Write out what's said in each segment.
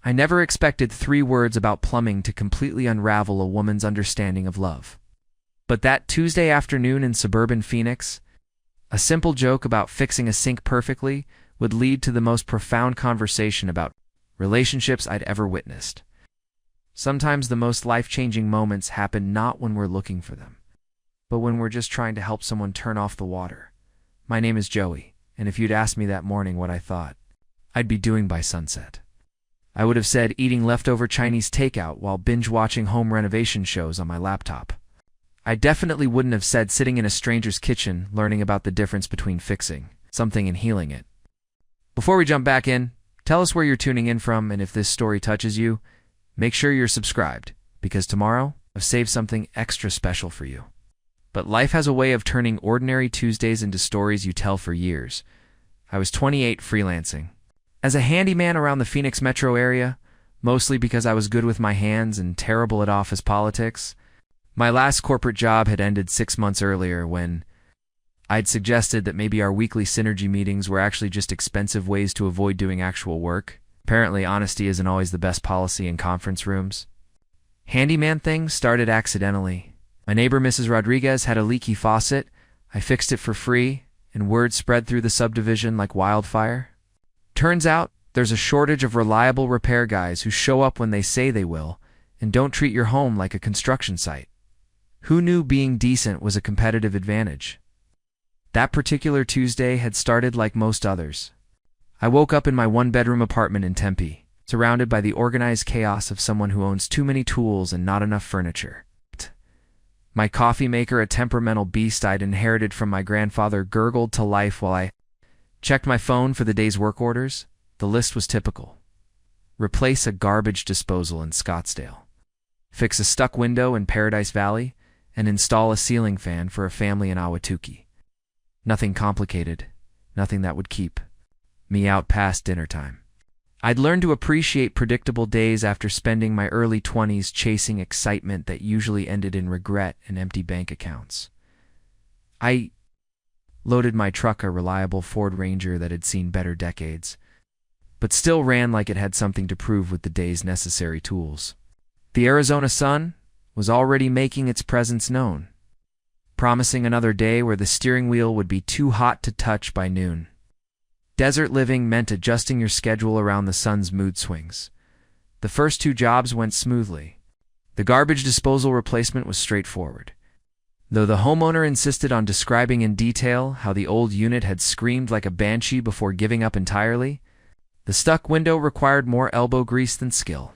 I never expected 3 words about plumbing to completely unravel a woman's understanding of love. But that Tuesday afternoon in suburban Phoenix, a simple joke about fixing a sink perfectly would lead to the most profound conversation about relationships I'd ever witnessed. Sometimes the most life-changing moments happen not when we're looking for them, but when we're just trying to help someone turn off the water. My name is Joey, and if you'd asked me that morning what I thought I'd be doing by sunset, I would have said eating leftover Chinese takeout while binge-watching home renovation shows on my laptop. I definitely wouldn't have said sitting in a stranger's kitchen learning about the difference between fixing something and healing it. Before we jump back in, tell us where you're tuning in from, and if this story touches you, make sure you're subscribed, because tomorrow I've saved something extra special for you. But life has a way of turning ordinary Tuesdays into stories you tell for years. I was 28 freelancing as a handyman around the Phoenix metro area, mostly because I was good with my hands and terrible at office politics. My last corporate job had ended 6 months earlier when I'd suggested that maybe our weekly synergy meetings were actually just expensive ways to avoid doing actual work. Apparently, honesty isn't always the best policy in conference rooms. Handyman thing started accidentally. My neighbor, Mrs. Rodriguez, had a leaky faucet. I fixed it for free, and word spread through the subdivision like wildfire. Turns out, there's a shortage of reliable repair guys who show up when they say they will, and don't treat your home like a construction site. Who knew being decent was a competitive advantage? That particular Tuesday had started like most others. I woke up in my 1-bedroom apartment in Tempe, surrounded by the organized chaos of someone who owns too many tools and not enough furniture. My coffee maker, a temperamental beast I'd inherited from my grandfather, gurgled to life while I checked my phone for the day's work orders. The list was typical. Replace a garbage disposal in Scottsdale. Fix a stuck window in Paradise Valley, and install a ceiling fan for a family in Ahwatukee. Nothing complicated, nothing that would keep me out past dinner time. I'd learned to appreciate predictable days after spending my early 20s chasing excitement that usually ended in regret and empty bank accounts. I loaded my truck, a reliable Ford Ranger that had seen better decades, but still ran like it had something to prove with the day's necessary tools. The Arizona sun was already making its presence known, promising another day where the steering wheel would be too hot to touch by noon. Desert living meant adjusting your schedule around the sun's mood swings. The first 2 jobs went smoothly. The garbage disposal replacement was straightforward. Though the homeowner insisted on describing in detail how the old unit had screamed like a banshee before giving up entirely, the stuck window required more elbow grease than skill.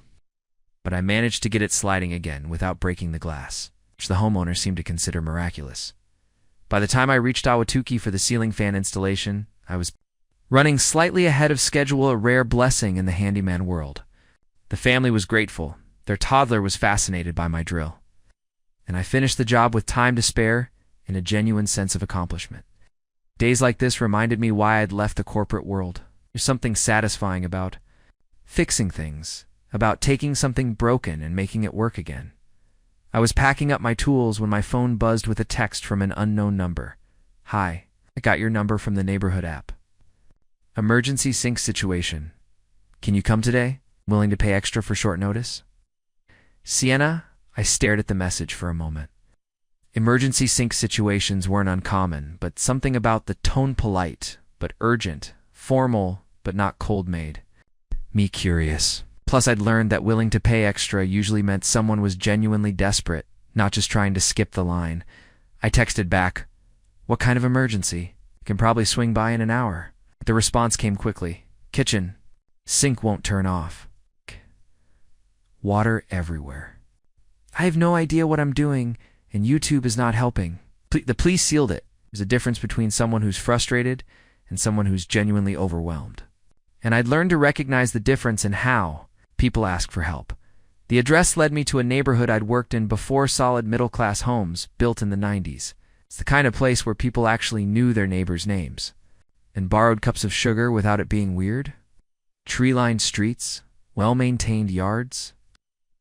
But I managed to get it sliding again without breaking the glass, which the homeowner seemed to consider miraculous. By the time I reached Ahwatukee for the ceiling fan installation, I was running slightly ahead of schedule, a rare blessing in the handyman world. The family was grateful. Their toddler was fascinated by my drill. And I finished the job with time to spare and a genuine sense of accomplishment. Days like this reminded me why I'd left the corporate world. There's something satisfying about fixing things, about taking something broken and making it work again. I was packing up my tools when my phone buzzed with a text from an unknown number. "Hi, I got your number from the neighborhood app. Emergency sink situation. Can you come today? Willing to pay extra for short notice?" Sienna, I stared at the message for a moment. Emergency sink situations weren't uncommon, but something about the tone, polite but urgent, formal but not cold-made, me curious. Plus, I'd learned that willing to pay extra usually meant someone was genuinely desperate, not just trying to skip the line. I texted back, "What kind of emergency? Can probably swing by in an hour." The response came quickly. "Kitchen. Sink won't turn off. Water everywhere. I have no idea what I'm doing, and YouTube is not helping." The please sealed it. There's a difference between someone who's frustrated and someone who's genuinely overwhelmed. And I'd learned to recognize the difference in how people ask for help. The address led me to a neighborhood I'd worked in before, solid middle-class homes built in the 90s. It's the kind of place where people actually knew their neighbors' names and borrowed cups of sugar without it being weird. Tree-lined streets, well-maintained yards,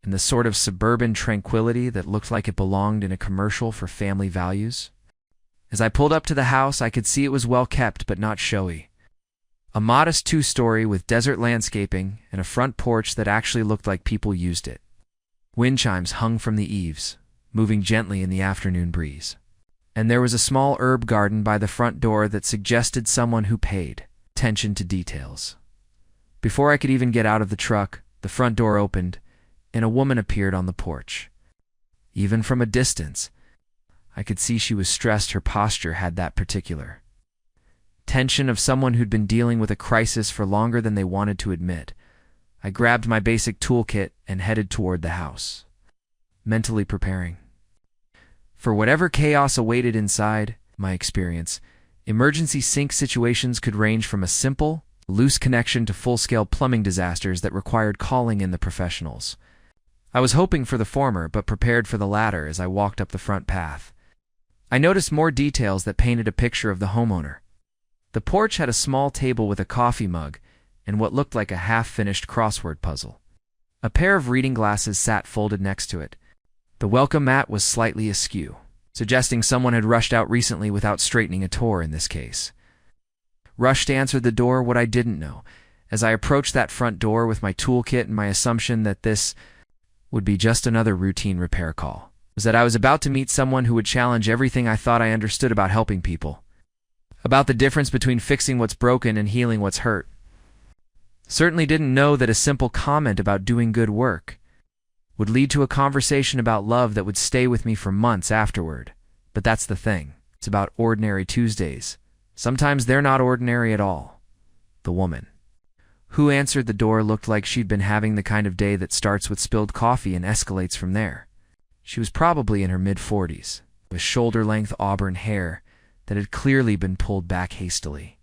and the sort of suburban tranquility that looked like it belonged in a commercial for family values. As I pulled up to the house, I could see it was well kept but not showy. A modest two-story with desert landscaping and a front porch that actually looked like people used it. Wind chimes hung from the eaves, moving gently in the afternoon breeze. And there was a small herb garden by the front door that suggested someone who paid attention to details. Before I could even get out of the truck, the front door opened, and a woman appeared on the porch. Even from a distance, I could see she was stressed. Her posture had that particular tension of someone who'd been dealing with a crisis for longer than they wanted to admit. I grabbed my basic toolkit and headed toward the house, mentally preparing for whatever chaos awaited inside. My experience, emergency sink situations could range from a simple, loose connection to full-scale plumbing disasters that required calling in the professionals. I was hoping for the former, but prepared for the latter as I walked up the front path. I noticed more details that painted a picture of the homeowner. The porch had a small table with a coffee mug and what looked like a half-finished crossword puzzle. A pair of reading glasses sat folded next to it. The welcome mat was slightly askew, suggesting someone had rushed out recently without straightening a toe in this case. Rushed answered the door. What I didn't know, as I approached that front door with my toolkit and my assumption that this would be just another routine repair call, was that I was about to meet someone who would challenge everything I thought I understood about helping people, about the difference between fixing what's broken and healing what's hurt. Certainly didn't know that a simple comment about doing good work would lead to a conversation about love that would stay with me for months afterward. But that's the thing. It's about ordinary Tuesdays. Sometimes they're not ordinary at all. The woman who answered the door looked like she'd been having the kind of day that starts with spilled coffee and escalates from there. She was probably in her mid-40s, with shoulder-length auburn hair that had clearly been pulled back hastily.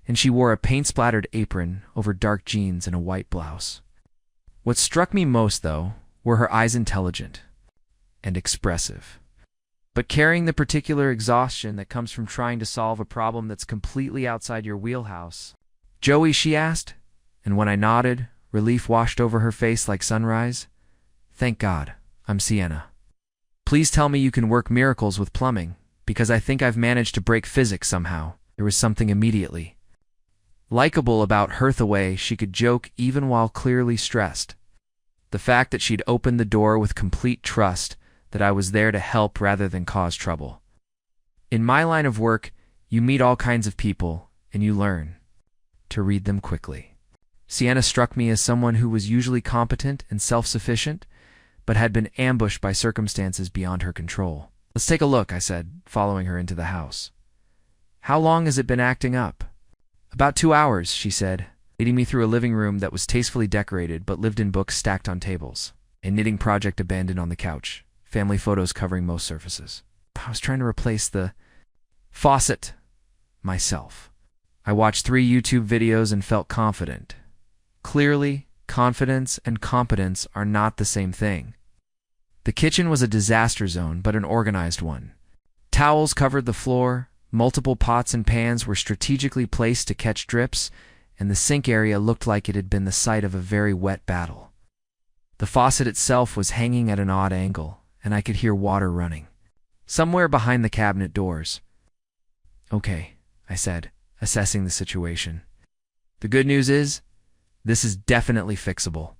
And she wore a paint-splattered apron over dark jeans and a white blouse. What struck me most, though, were her eyes, intelligent and expressive, but carrying the particular exhaustion that comes from trying to solve a problem that's completely outside your wheelhouse. "Joey?" she asked, and when I nodded, relief washed over her face like sunrise. "Thank God, I'm Sienna. Please tell me you can work miracles with plumbing, because I think I've managed to break physics somehow." There was something immediately likable about her, the way she could joke even while clearly stressed. The fact that she'd opened the door with complete trust that I was there to help rather than cause trouble. In my line of work, you meet all kinds of people, and you learn to read them quickly. Sienna struck me as someone who was usually competent and self-sufficient, but had been ambushed by circumstances beyond her control. "Let's take a look," I said, following her into the house. "How long has it been acting up?" "About 2 hours," she said, leading me through a living room that was tastefully decorated but lived in books stacked on tables, a knitting project abandoned on the couch, family photos covering most surfaces. I was trying to replace the faucet myself. I watched 3 YouTube videos and felt confident. Clearly, confidence and competence are not the same thing. The kitchen was a disaster zone, but an organized one. Towels covered the floor, multiple pots and pans were strategically placed to catch drips, and the sink area looked like it had been the site of a very wet battle. The faucet itself was hanging at an odd angle, and I could hear water running somewhere behind the cabinet doors. "Okay," I said, assessing the situation. "The good news is, this is definitely fixable.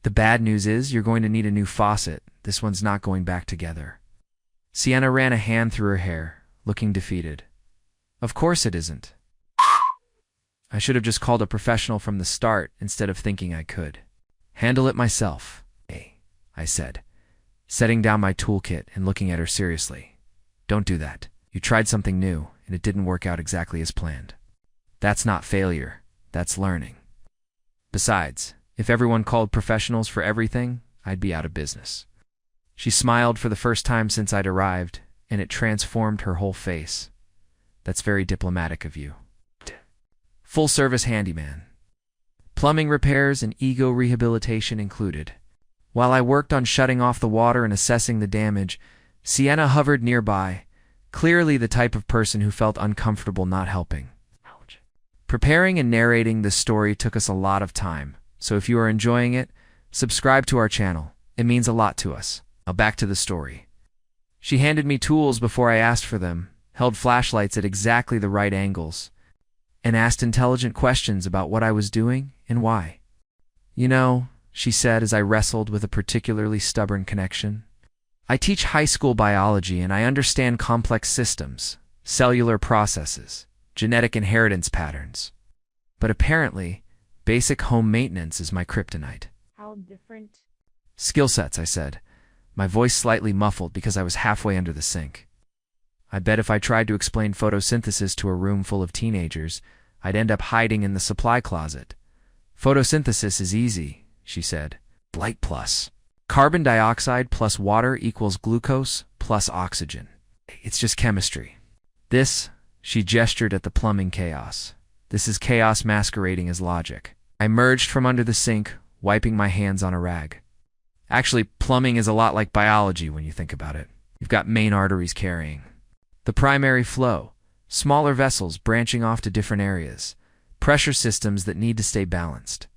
The bad news is you're going to need a new faucet. This one's not going back together." Sienna ran a hand through her hair, looking defeated. "Of course it isn't. I should have just called a professional from the start instead of thinking I could handle it myself." "Hey," I said, setting down my toolkit and looking at her seriously. "Don't do that. You tried something new, and it didn't work out exactly as planned. That's not failure. That's learning. Besides, if everyone called professionals for everything, I'd be out of business." She smiled for the first time since I'd arrived, and it transformed her whole face. "That's very diplomatic of you." Full-service handyman. Plumbing repairs and ego rehabilitation included. While I worked on shutting off the water and assessing the damage, Sienna hovered nearby, clearly the type of person who felt uncomfortable not helping. Ouch. Preparing and narrating this story took us a lot of time, so if you are enjoying it, subscribe to our channel. It means a lot to us. Now back to the story. She handed me tools before I asked for them, held flashlights at exactly the right angles, and asked intelligent questions about what I was doing and why. You know, she said as I wrestled with a particularly stubborn connection, I teach high school biology and I understand complex systems, cellular processes, genetic inheritance patterns. But apparently, basic home maintenance is my kryptonite. How different? Skill sets, I said, my voice slightly muffled because I was halfway under the sink. I bet if I tried to explain photosynthesis to a room full of teenagers, I'd end up hiding in the supply closet. Photosynthesis is easy, she said. Light plus. Carbon dioxide plus water equals glucose plus oxygen. It's just chemistry. This, she gestured at the plumbing chaos. This is chaos masquerading as logic. I emerged from under the sink, wiping my hands on a rag. Actually, plumbing is a lot like biology when you think about it. You've got main arteries carrying the primary flow, smaller vessels branching off to different areas, pressure systems that need to stay balanced.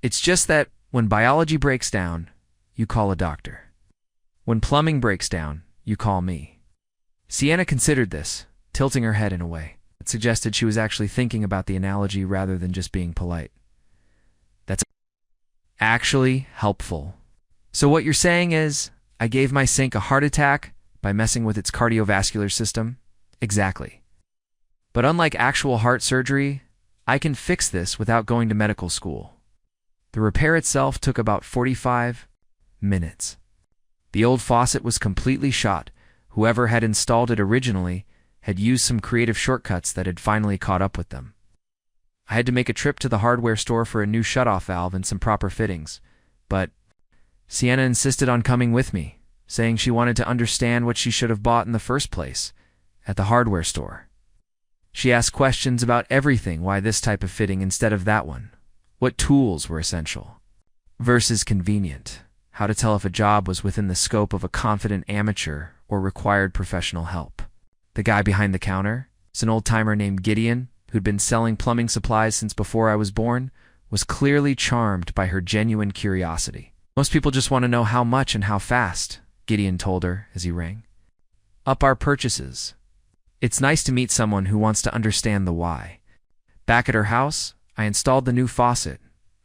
It's just that when biology breaks down, you call a doctor. When plumbing breaks down, you call me. Sienna considered this, tilting her head in a way that suggested she was actually thinking about the analogy rather than just being polite. That's actually helpful. So what you're saying is, I gave my sink a heart attack by messing with its cardiovascular system? Exactly. But unlike actual heart surgery, I can fix this without going to medical school. The repair itself took about 45 minutes. The old faucet was completely shot. Whoever had installed it originally had used some creative shortcuts that had finally caught up with them. I had to make a trip to the hardware store for a new shutoff valve and some proper fittings, but Sienna insisted on coming with me, saying she wanted to understand what she should have bought in the first place at the hardware store. She asked questions about everything, why this type of fitting instead of that one, what tools were essential versus convenient, how to tell if a job was within the scope of a confident amateur or required professional help. The guy behind the counter, an old-timer named Gideon, who'd been selling plumbing supplies since before I was born, was clearly charmed by her genuine curiosity. Most people just want to know how much and how fast, Gideon told her as he rang. Up our purchases. It's nice to meet someone who wants to understand the why. Back at her house, I installed the new faucet,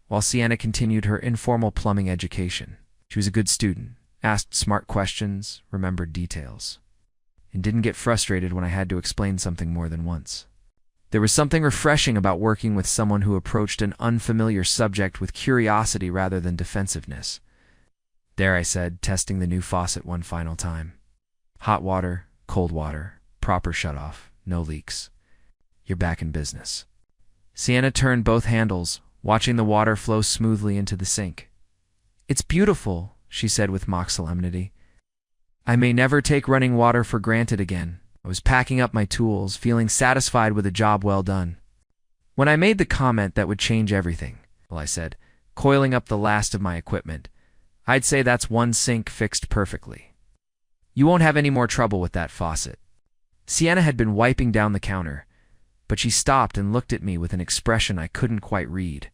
while Sienna continued her informal plumbing education. She was a good student, asked smart questions, remembered details, and didn't get frustrated when I had to explain something more than once. There was something refreshing about working with someone who approached an unfamiliar subject with curiosity rather than defensiveness. There, I said, testing the new faucet one final time. Hot water, cold water, proper shutoff, no leaks. You're back in business. Sienna turned both handles, watching the water flow smoothly into the sink. It's beautiful, she said with mock solemnity. I may never take running water for granted again. I was packing up my tools, feeling satisfied with a job well done. When I made the comment that would change everything, well, I said, coiling up the last of my equipment, I'd say that's one sink fixed perfectly. You won't have any more trouble with that faucet. Sienna had been wiping down the counter, but she stopped and looked at me with an expression I couldn't quite read.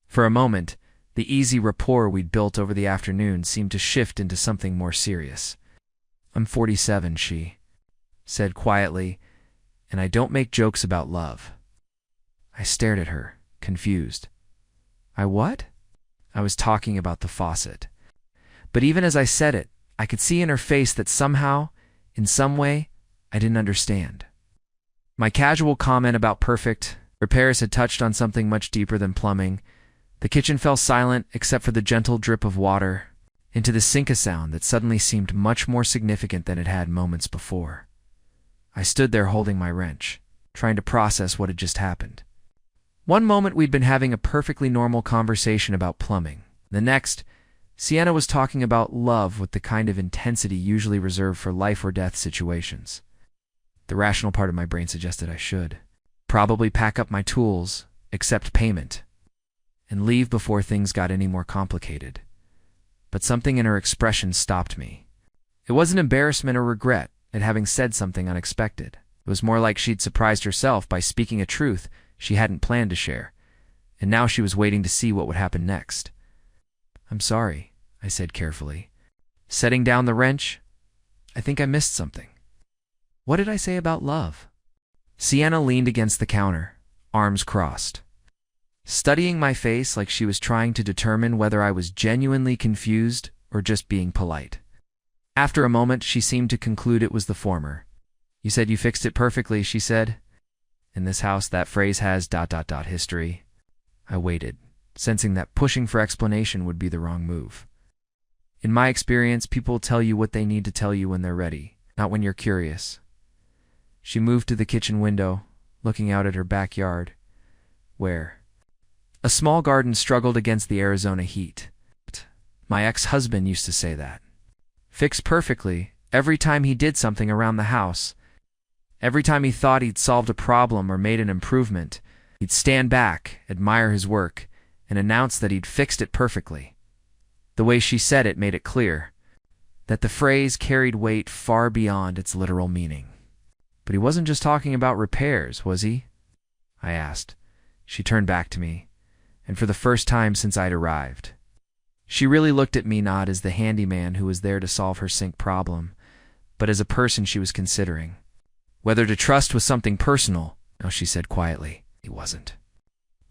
For a moment, the easy rapport we'd built over the afternoon seemed to shift into something more serious. I'm 47, she said quietly, and I don't make jokes about love. I stared at her, confused. I what? I was talking about the faucet. But even as I said it, I could see in her face that somehow, in some way, I didn't understand. My casual comment about perfect repairs had touched on something much deeper than plumbing. The kitchen fell silent except for the gentle drip of water into the sink, a sound that suddenly seemed much more significant than it had moments before. I stood there holding my wrench, trying to process what had just happened. One moment we'd been having a perfectly normal conversation about plumbing. The next, Sienna was talking about love with the kind of intensity usually reserved for life or death situations. The rational part of my brain suggested I should probably pack up my tools, accept payment, and leave before things got any more complicated. But something in her expression stopped me. It wasn't embarrassment or regret at having said something unexpected. It was more like she'd surprised herself by speaking a truth she hadn't planned to share, and now she was waiting to see what would happen next. I'm sorry, I said carefully. Setting down the wrench, I think I missed something. What did I say about love? Sienna leaned against the counter, arms crossed, studying my face like she was trying to determine whether I was genuinely confused or just being polite. After a moment, she seemed to conclude it was the former. "You said you fixed it perfectly," she said. "In this house, that phrase has ... history." I waited, sensing that pushing for explanation would be the wrong move. "In my experience, people tell you what they need to tell you when they're ready, not when you're curious." She moved to the kitchen window, looking out at her backyard, where a small garden struggled against the Arizona heat. My ex-husband used to say that. Fixed perfectly every time he did something around the house. Every time he thought he'd solved a problem or made an improvement, he'd stand back, admire his work, and announce that he'd fixed it perfectly. The way she said it made it clear that the phrase carried weight far beyond its literal meaning. "But he wasn't just talking about repairs, was he?" I asked. She turned back to me, and for the first time since I'd arrived, she really looked at me not as the handyman who was there to solve her sink problem, but as a person she was considering. Whether to trust was something personal, no, she said quietly. He wasn't.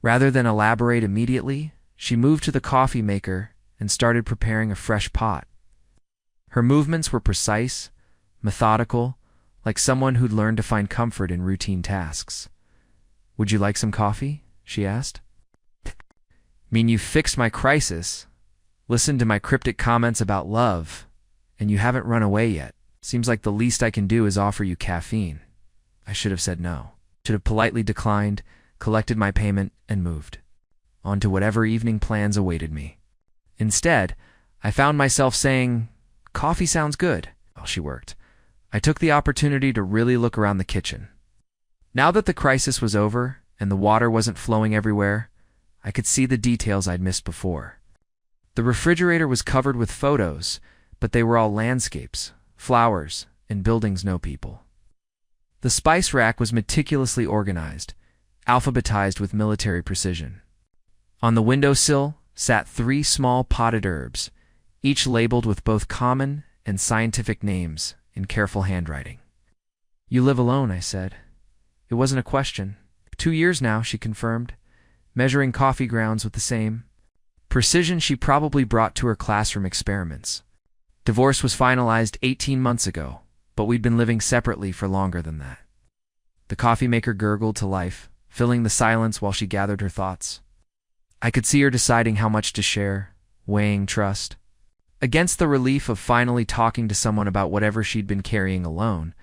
Rather than elaborate immediately, she moved to the coffee maker and started preparing a fresh pot. Her movements were precise, methodical, like someone who'd learned to find comfort in routine tasks. "Would you like some coffee?" she asked. "Mean you fixed my crisis, listened to my cryptic comments about love, and you haven't run away yet. Seems like the least I can do is offer you caffeine." I should have said no. Should have politely declined, collected my payment, and moved on to whatever evening plans awaited me. Instead, I found myself saying, "Coffee sounds good," while she worked. I took the opportunity to really look around the kitchen. Now that the crisis was over and the water wasn't flowing everywhere, I could see the details I'd missed before. The refrigerator was covered with photos, but they were all landscapes, flowers, and buildings no people. The spice rack was meticulously organized, alphabetized with military precision. On the windowsill sat 3 small potted herbs, each labeled with both common and scientific names in careful handwriting. "You live alone," I said. It wasn't a question. 2 years now, she confirmed, measuring coffee grounds with the same precision she probably brought to her classroom experiments. Divorce was finalized 18 months ago, but we'd been living separately for longer than that. The coffee maker gurgled to life, filling the silence while she gathered her thoughts. I could see her deciding how much to share, weighing trust against the relief of finally talking to someone about whatever she'd been carrying alone.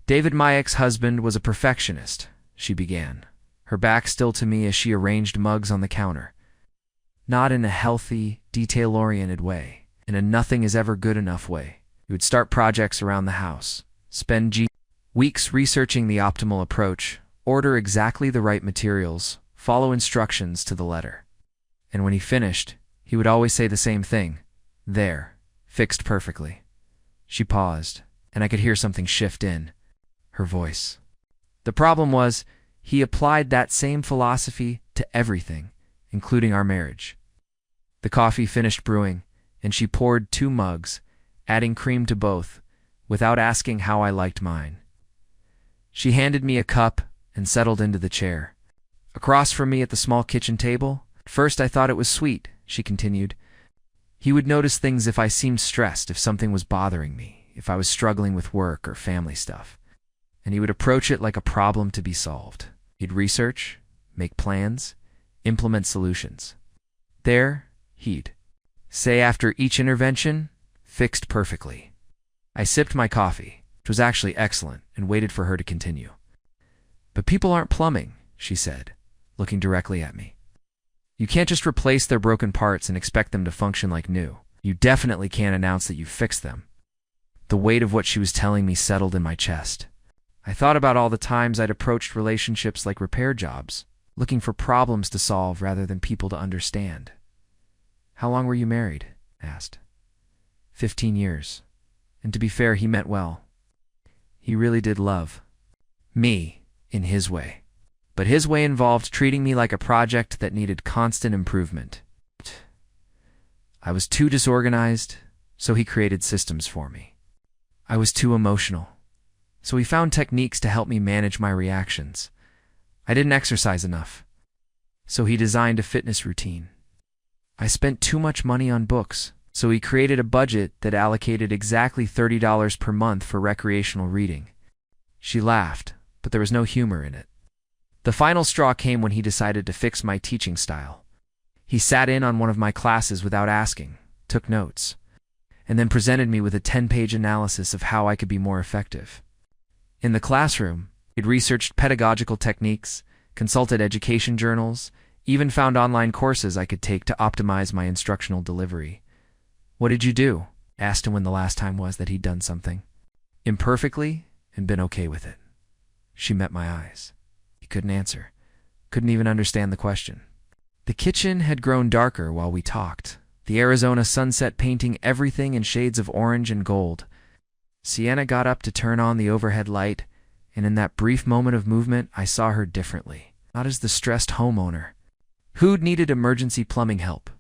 "David, my ex-husband, was a perfectionist," she began, her back still to me as she arranged mugs on the counter. Not in a healthy, detail-oriented way, in a nothing-is-ever-good-enough way. He would start projects around the house, spend weeks researching the optimal approach, order exactly the right materials, follow instructions to the letter. And when he finished, he would always say the same thing. "There, fixed perfectly." She paused, and I could hear something shift in her voice. The problem was, he applied that same philosophy to everything, including our marriage. The coffee finished brewing, and she poured 2 mugs, adding cream to both, without asking how I liked mine. She handed me a cup and settled into the chair. Across from me at the small kitchen table, at first I thought it was sweet, she continued. He would notice things if I seemed stressed, if something was bothering me, if I was struggling with work or family stuff. And he would approach it like a problem to be solved. He'd research, make plans, implement solutions. There, he'd say after each intervention, "Fixed perfectly." I sipped my coffee, which was actually excellent, and waited for her to continue. "But people aren't plumbing," she said, looking directly at me. "You can't just replace their broken parts and expect them to function like new. You definitely can't announce that you've fixed them." The weight of what she was telling me settled in my chest. I thought about all the times I'd approached relationships like repair jobs, looking for problems to solve rather than people to understand. "How long were you married?" I asked. 15 years. And to be fair, he meant well. He really did love me in his way. But his way involved treating me like a project that needed constant improvement. I was too disorganized, so he created systems for me. I was too emotional, so he found techniques to help me manage my reactions. I didn't exercise enough. So he designed a fitness routine. I spent too much money on books, so he created a budget that allocated exactly $30 per month for recreational reading. She laughed, but there was no humor in it. The final straw came when he decided to fix my teaching style. He sat in on one of my classes without asking, took notes, and then presented me with a 10-page analysis of how I could be more effective. In the classroom, he'd researched pedagogical techniques, consulted education journals, even found online courses I could take to optimize my instructional delivery. "What did you do?" I asked him when the last time was that he'd done something. "Imperfectly, and been okay with it." She met my eyes. He couldn't answer, couldn't even understand the question. The kitchen had grown darker while we talked, the Arizona sunset painting everything in shades of orange and gold. Sienna got up to turn on the overhead light, and in that brief moment of movement, I saw her differently, not as the stressed homeowner who'd needed emergency plumbing help,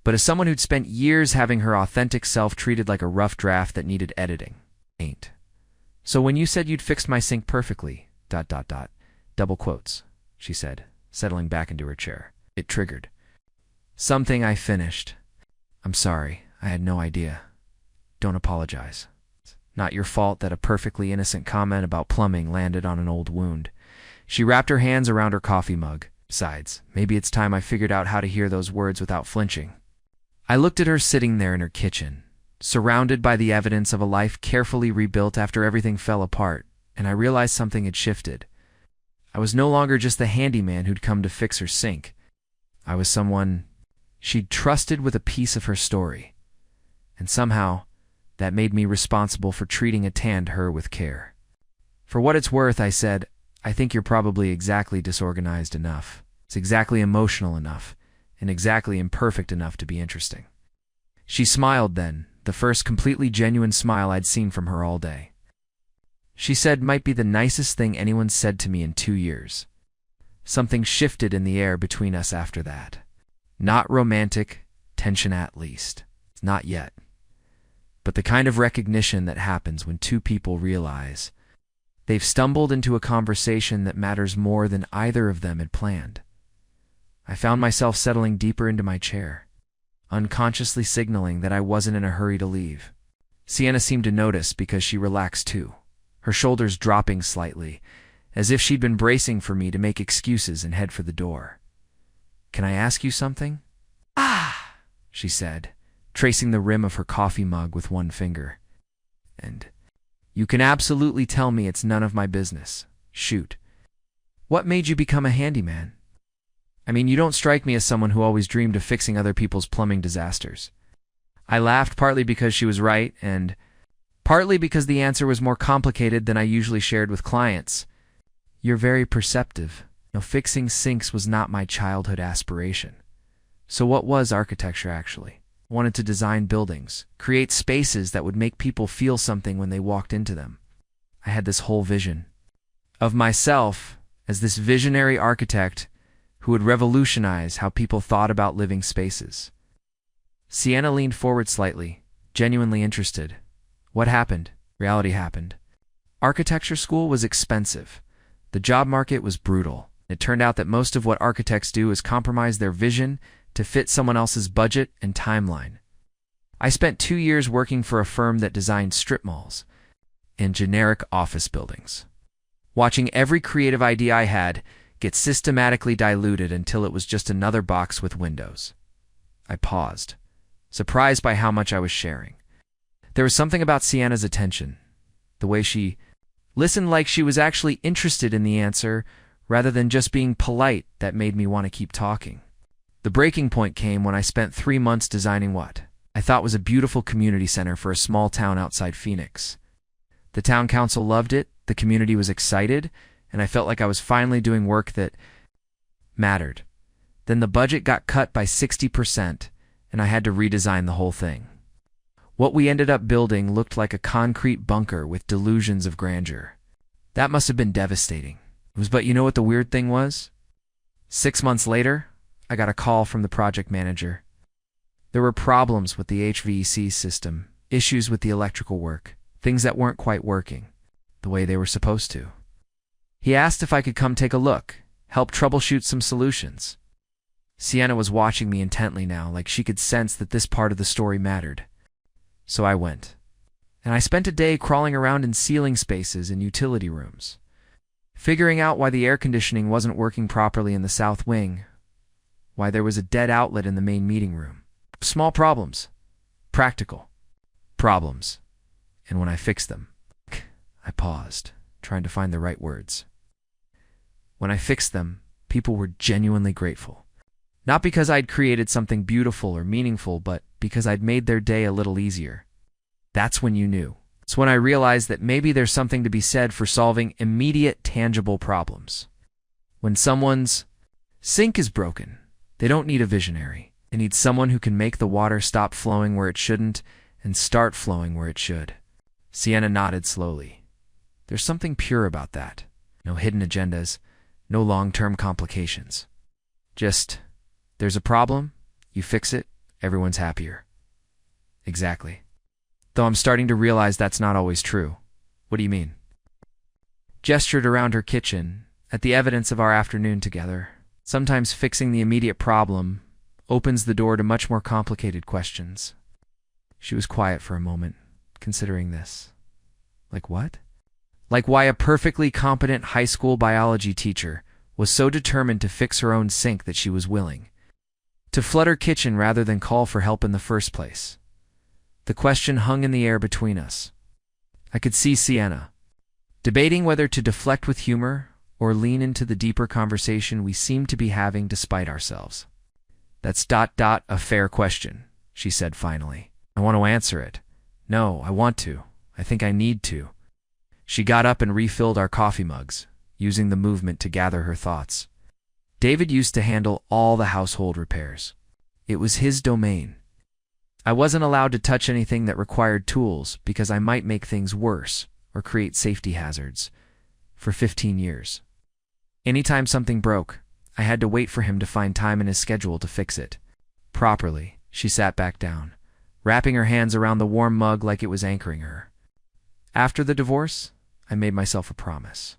but as someone who'd spent years having her authentic self treated like a rough draft that needed editing. Ain't. "So when you said you'd fixed my sink perfectly, ... double quotes," she said, settling back into her chair. It triggered something I finished. "I'm sorry, I had no idea. Don't apologize. Not your fault that a perfectly innocent comment about plumbing landed on an old wound." She wrapped her hands around her coffee mug. "Besides, maybe it's time I figured out how to hear those words without flinching." I looked at her sitting there in her kitchen, surrounded by the evidence of a life carefully rebuilt after everything fell apart, and I realized something had shifted. I was no longer just the handyman who'd come to fix her sink. I was someone she'd trusted with a piece of her story, and somehow that made me responsible for treating and tend her with care. "For what it's worth," I said, "I think you're probably exactly disorganized enough. It's exactly emotional enough, and exactly imperfect enough to be interesting." She smiled then, the first completely genuine smile I'd seen from her all day. She said might be the nicest thing anyone said to me in 2 years. Something shifted in the air between us after that. Not romantic tension, at least. Not yet. But the kind of recognition that happens when two people realize they've stumbled into a conversation that matters more than either of them had planned. I found myself settling deeper into my chair, unconsciously signaling that I wasn't in a hurry to leave. Sienna seemed to notice because she relaxed too, her shoulders dropping slightly, as if she'd been bracing for me to make excuses and head for the door. "Can I ask you something?" "Ah," she said, tracing the rim of her coffee mug with one finger. "And you can absolutely tell me it's none of my business. Shoot. What made you become a handyman? I mean, you don't strike me as someone who always dreamed of fixing other people's plumbing disasters." I laughed, partly because she was right, and partly because the answer was more complicated than I usually shared with clients. "You're very perceptive. No, fixing sinks was not my childhood aspiration. So what was architecture, actually? I wanted to design buildings, create spaces that would make people feel something when they walked into them. I had this whole vision of myself as this visionary architect who would revolutionize how people thought about living spaces." Sienna leaned forward slightly, genuinely interested. What happened? Reality happened. Architecture school was expensive. The job market was brutal. It turned out that most of what architects do is compromise their vision to fit someone else's budget and timeline. I spent 2 years working for a firm that designed strip malls and generic office buildings, watching every creative idea I had get systematically diluted until it was just another box with windows. I paused, surprised by how much I was sharing. There was something about Sienna's attention, the way she listened like she was actually interested in the answer rather than just being polite, that made me want to keep talking. The breaking point came when I spent 3 months designing what I thought was a beautiful community center for a small town outside Phoenix. The town council loved it, the community was excited, and I felt like I was finally doing work that mattered. Then the budget got cut by 60%, and I had to redesign the whole thing. What we ended up building looked like a concrete bunker with delusions of grandeur. That must have been devastating. But you know what the weird thing was? 6 months later, I got a call from the project manager. There were problems with the HVAC system, issues with the electrical work, things that weren't quite working the way they were supposed to. He asked if I could come take a look, help troubleshoot some solutions. Sienna was watching me intently now, like she could sense that this part of the story mattered. So I went. And I spent a day crawling around in ceiling spaces and utility rooms, figuring out why the air conditioning wasn't working properly in the south wing, why there was a dead outlet in the main meeting room. Small problems. Practical problems. And when I fixed them, I paused, trying to find the right words. When I fixed them, people were genuinely grateful. Not because I'd created something beautiful or meaningful, but because I'd made their day a little easier. That's when you knew. It's when I realized that maybe there's something to be said for solving immediate, tangible problems. When someone's sink is broken, they don't need a visionary. They need someone who can make the water stop flowing where it shouldn't and start flowing where it should. Sienna nodded slowly. There's something pure about that. No hidden agendas, no long-term complications. Just, there's a problem, you fix it, everyone's happier. Exactly. Though I'm starting to realize that's not always true. What do you mean? Gestured around her kitchen, at the evidence of our afternoon together. Sometimes fixing the immediate problem opens the door to much more complicated questions. She was quiet for a moment, considering this. Like what? Like why a perfectly competent high school biology teacher was so determined to fix her own sink that she was willing to flood her kitchen rather than call for help in the first place. The question hung in the air between us. I could see Sienna, debating whether to deflect with humor or lean into the deeper conversation we seemed to be having despite ourselves. That's a fair question, she said finally. I want to answer it. No, I want to. I think I need to. She got up and refilled our coffee mugs, using the movement to gather her thoughts. David used to handle all the household repairs. It was his domain. I wasn't allowed to touch anything that required tools because I might make things worse or create safety hazards. For 15 years. Anytime something broke, I had to wait for him to find time in his schedule to fix it. Properly, she sat back down, wrapping her hands around the warm mug like it was anchoring her. After the divorce, I made myself a promise.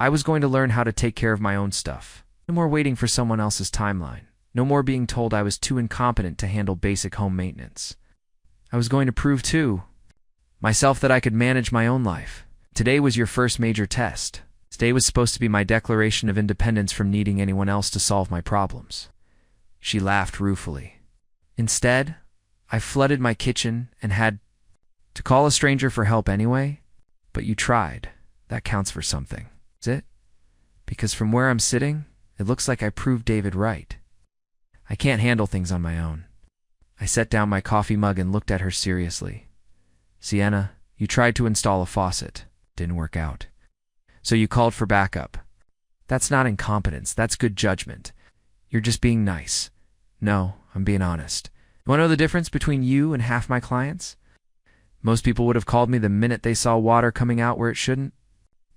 I was going to learn how to take care of my own stuff. No more waiting for someone else's timeline. No more being told I was too incompetent to handle basic home maintenance. I was going to prove, too, myself that I could manage my own life. Today was your first major test. Today was supposed to be my declaration of independence from needing anyone else to solve my problems. She laughed ruefully. Instead, I flooded my kitchen and had to call a stranger for help anyway. But you tried. That counts for something. Is it? Because from where I'm sitting, it looks like I proved David right. I can't handle things on my own. I set down my coffee mug and looked at her seriously. Sienna, you tried to install a faucet. Didn't work out. So you called for backup. That's not incompetence. That's good judgment. You're just being nice. No, I'm being honest. You want to know the difference between you and half my clients? Most people would have called me the minute they saw water coming out where it shouldn't.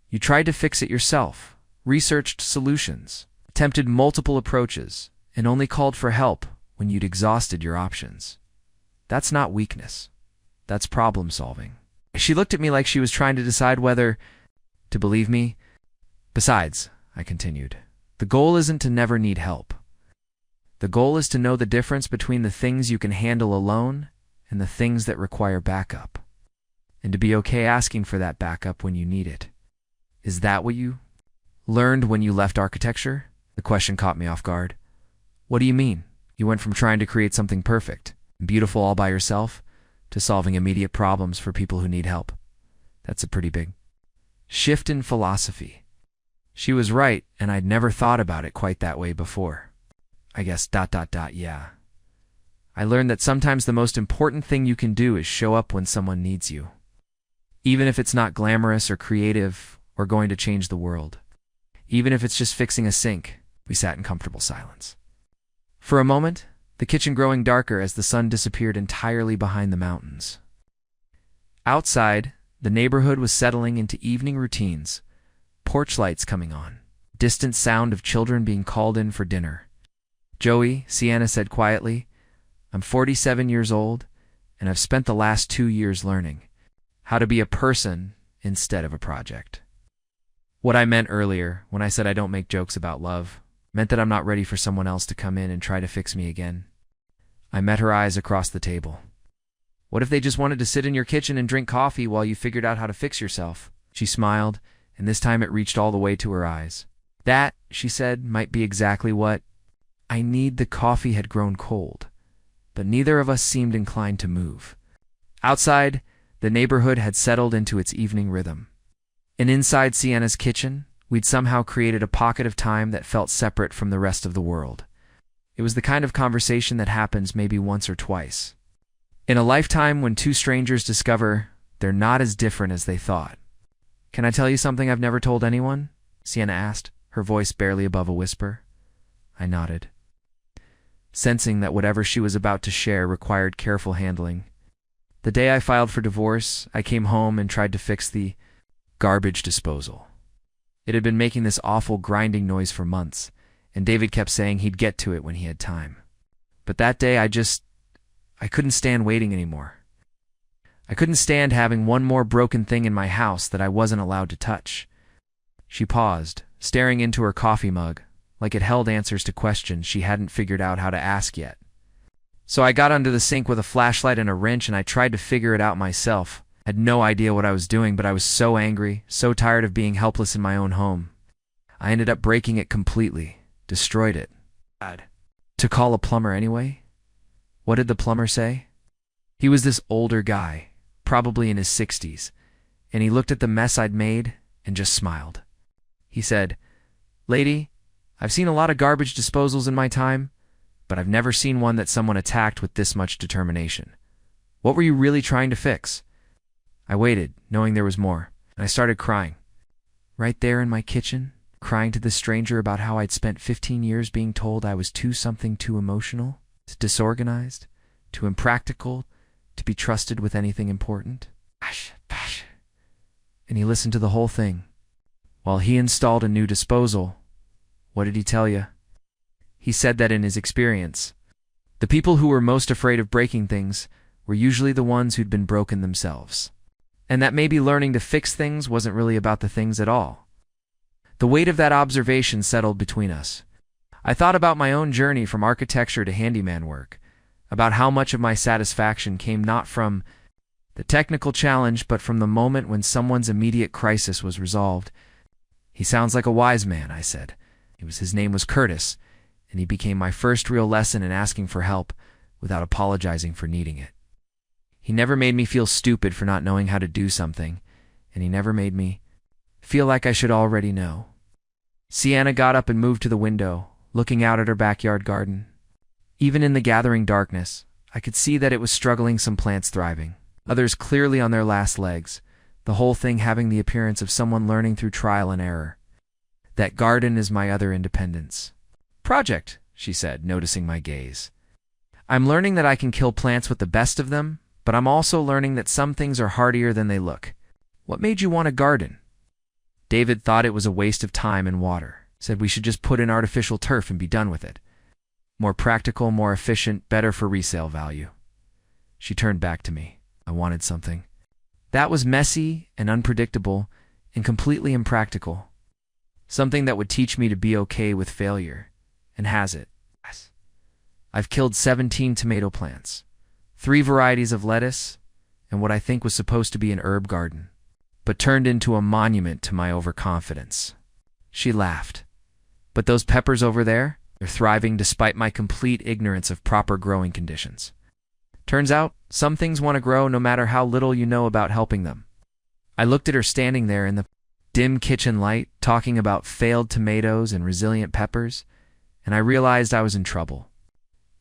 You tried to fix it yourself, researched solutions, attempted multiple approaches, and only called for help when you'd exhausted your options. That's not weakness. That's problem solving. She looked at me like she was trying to decide whether to believe me. Besides, I continued, the goal isn't to never need help. The goal is to know the difference between the things you can handle alone and the things that require backup, and to be okay asking for that backup when you need it. Is that what you learned when you left architecture? The question caught me off guard. What do you mean? You went from trying to create something perfect, beautiful all by yourself, to solving immediate problems for people who need help. That's a pretty big shift in philosophy. She was right, and I'd never thought about it quite that way before. I guess yeah. I learned that sometimes the most important thing you can do is show up when someone needs you. Even if it's not glamorous or creative or going to change the world. Even if it's just fixing a sink. We sat in comfortable silence. For a moment, the kitchen growing darker as the sun disappeared entirely behind the mountains. Outside, the neighborhood was settling into evening routines, porch lights coming on, distant sound of children being called in for dinner. Joey, Sienna said quietly, I'm 47 years old, and I've spent the last 2 years learning how to be a person instead of a project. What I meant earlier, when I said I don't make jokes about love, meant that I'm not ready for someone else to come in and try to fix me again. I met her eyes across the table. What if they just wanted to sit in your kitchen and drink coffee while you figured out how to fix yourself? She smiled, and this time it reached all the way to her eyes. That, she said, might be exactly what I need. The coffee had grown cold, but neither of us seemed inclined to move. Outside, the neighborhood had settled into its evening rhythm. And inside Sienna's kitchen, we'd somehow created a pocket of time that felt separate from the rest of the world. It was the kind of conversation that happens maybe once or twice in a lifetime, when two strangers discover they're not as different as they thought. "Can I tell you something I've never told anyone?" Sienna asked, her voice barely above a whisper. I nodded, sensing that whatever she was about to share required careful handling. The day I filed for divorce, I came home and tried to fix the garbage disposal. It had been making this awful grinding noise for months, and David kept saying he'd get to it when he had time. But that day I couldn't stand waiting anymore. I couldn't stand having one more broken thing in my house that I wasn't allowed to touch. She paused, staring into her coffee mug, like it held answers to questions she hadn't figured out how to ask yet. So I got under the sink with a flashlight and a wrench, and I tried to figure it out myself. I had no idea what I was doing, but I was so angry, so tired of being helpless in my own home. I ended up breaking it completely, destroyed it. To call a plumber anyway? What did the plumber say? He was this older guy, probably in his 60s, and he looked at the mess I'd made and just smiled. He said, "Lady, I've seen a lot of garbage disposals in my time, but I've never seen one that someone attacked with this much determination. What were you really trying to fix?" I waited, knowing there was more, and I started crying. Right there in my kitchen, crying to this stranger about how I'd spent 15 years being told I was too emotional, disorganized, too impractical to be trusted with anything important. And he listened to the whole thing. While he installed a new disposal, what did he tell you? He said that in his experience, the people who were most afraid of breaking things were usually the ones who'd been broken themselves. And that maybe learning to fix things wasn't really about the things at all. The weight of that observation settled between us. I thought about my own journey from architecture to handyman work, about how much of my satisfaction came not from the technical challenge, but from the moment when someone's immediate crisis was resolved. "He sounds like a wise man," I said. His name was Curtis, and he became my first real lesson in asking for help without apologizing for needing it. He never made me feel stupid for not knowing how to do something, and he never made me feel like I should already know. Sienna got up and moved to the window, looking out at her backyard garden. Even in the gathering darkness, I could see that it was struggling, some plants thriving, others clearly on their last legs, the whole thing having the appearance of someone learning through trial and error. "That garden is my other independence project," she said, noticing my gaze. "I'm learning that I can kill plants with the best of them, but I'm also learning that some things are hardier than they look. What made you want a garden?" "David thought it was a waste of time and water. Said we should just put in artificial turf and be done with it. More practical, more efficient, better for resale value." She turned back to me. I wanted something that was messy and unpredictable and completely impractical. Something that would teach me to be okay with failure. And has it? Yes. I've killed 17 tomato plants, 3 varieties of lettuce, and what I think was supposed to be an herb garden, but turned into a monument to my overconfidence. She laughed. "But those peppers over there, they're thriving despite my complete ignorance of proper growing conditions. Turns out, some things want to grow no matter how little you know about helping them." I looked at her standing there in the dim kitchen light, talking about failed tomatoes and resilient peppers, and I realized I was in trouble.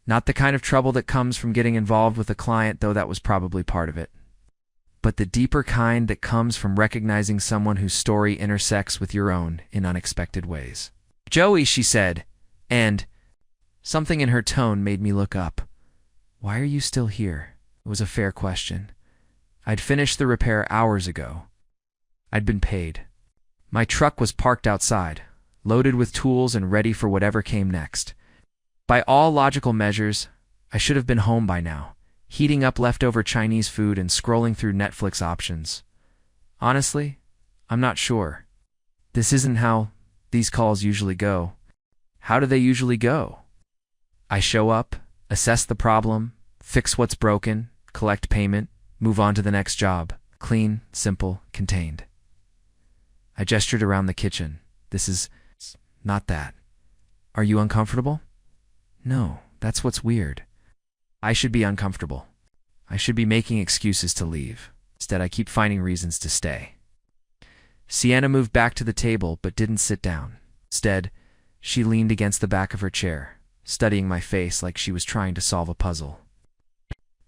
Not the kind of trouble that comes from getting involved with a client, though that was probably part of it, but the deeper kind that comes from recognizing someone whose story intersects with your own in unexpected ways. "Joey," she said, and something in her tone made me look up. "Why are you still here?" It was a fair question. I'd finished the repair hours ago. I'd been paid. My truck was parked outside, loaded with tools and ready for whatever came next. By all logical measures, I should have been home by now, heating up leftover Chinese food and scrolling through Netflix options. Honestly, I'm not sure. This isn't how these calls usually go. How do they usually go? I show up, assess the problem, fix what's broken, collect payment, move on to the next job. Clean, simple, contained. I gestured around the kitchen. This is not that. Are you uncomfortable? No, that's what's weird. I should be uncomfortable. I should be making excuses to leave. Instead, I keep finding reasons to stay. Sienna moved back to the table but didn't sit down. Instead, she leaned against the back of her chair, studying my face like she was trying to solve a puzzle.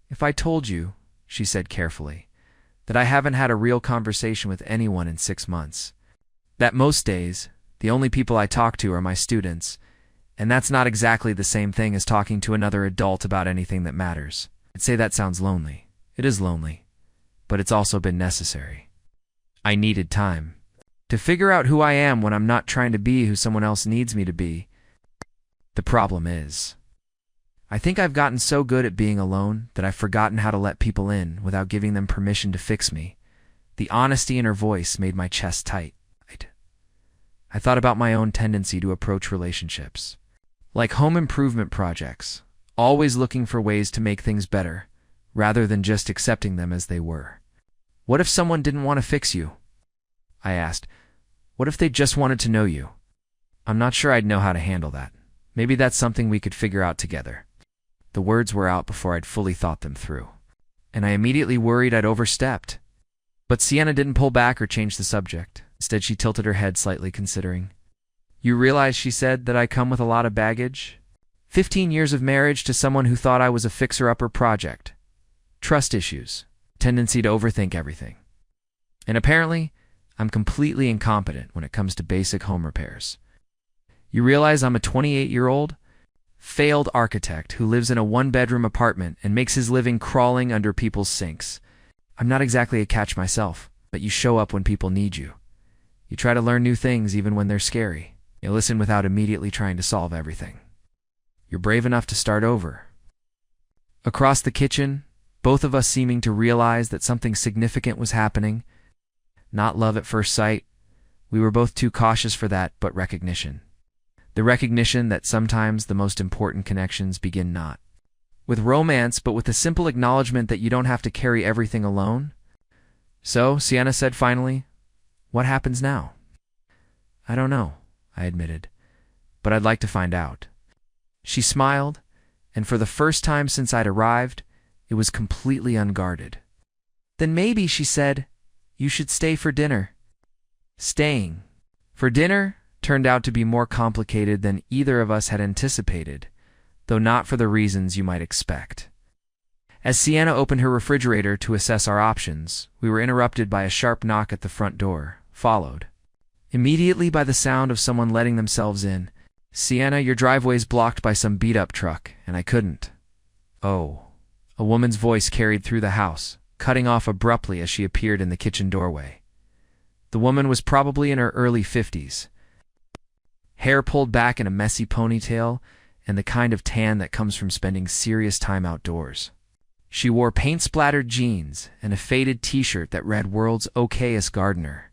If I told you, she said carefully, that I haven't had a real conversation with anyone in 6 months, that most days, the only people I talk to are my students, and that's not exactly the same thing as talking to another adult about anything that matters. I'd say that sounds lonely. It is lonely, but it's also been necessary. I needed time to figure out who I am when I'm not trying to be who someone else needs me to be. The problem is, I think I've gotten so good at being alone that I've forgotten how to let people in without giving them permission to fix me. The honesty in her voice made my chest tight. I thought about my own tendency to approach relationships like home improvement projects, always looking for ways to make things better, rather than just accepting them as they were. What if someone didn't want to fix you? I asked. What if they just wanted to know you? I'm not sure I'd know how to handle that. Maybe that's something we could figure out together. The words were out before I'd fully thought them through, and I immediately worried I'd overstepped. But Sienna didn't pull back or change the subject. Instead, she tilted her head slightly, considering. You realize, she said, that I come with a lot of baggage? 15 years of marriage to someone who thought I was a fixer-upper project. Trust issues. Tendency to overthink everything. And apparently, I'm completely incompetent when it comes to basic home repairs. You realize I'm a 28-year-old, failed architect who lives in a one-bedroom apartment and makes his living crawling under people's sinks. I'm not exactly a catch myself, but you show up when people need you. You try to learn new things even when they're scary. You listen without immediately trying to solve everything. You're brave enough to start over. Across the kitchen, both of us seeming to realize that something significant was happening. Not love at first sight. We were both too cautious for that, but recognition. The recognition that sometimes the most important connections begin not with romance, but with the simple acknowledgement that you don't have to carry everything alone. So, Sienna said finally, what happens now? I don't know, I admitted, but I'd like to find out. She smiled, and for the first time since I'd arrived, it was completely unguarded. Then maybe, she said, you should stay for dinner. Staying for dinner turned out to be more complicated than either of us had anticipated, though not for the reasons you might expect. As Sienna opened her refrigerator to assess our options, we were interrupted by a sharp knock at the front door, followed immediately by the sound of someone letting themselves in. Sienna, your driveway's blocked by some beat-up truck, and I couldn't. Oh. A woman's voice carried through the house, cutting off abruptly as she appeared in the kitchen doorway. The woman was probably in her early 50s. Hair pulled back in a messy ponytail, and the kind of tan that comes from spending serious time outdoors. She wore paint-splattered jeans and a faded t-shirt that read World's Okayest Gardener.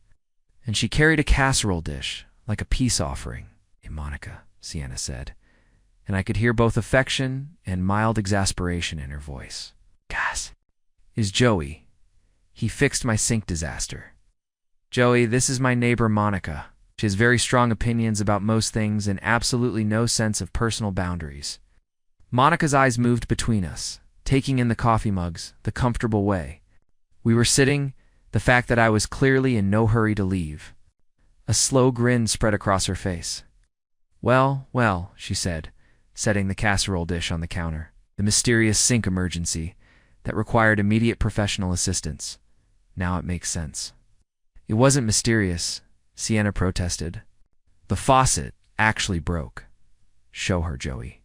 And she carried a casserole dish, like a peace offering. Hey, Monica, Sienna said, and I could hear both affection and mild exasperation in her voice. Gas. Is Joey. He fixed my sink disaster. Joey, this is my neighbor Monica. She has very strong opinions about most things and absolutely no sense of personal boundaries. Monica's eyes moved between us, taking in the coffee mugs, the comfortable way. We were sitting, the fact that I was clearly in no hurry to leave. A slow grin spread across her face. Well, well, she said, setting the casserole dish on the counter. The mysterious sink emergency that required immediate professional assistance. Now it makes sense. It wasn't mysterious, Sienna protested. The faucet actually broke. Show her, Joey.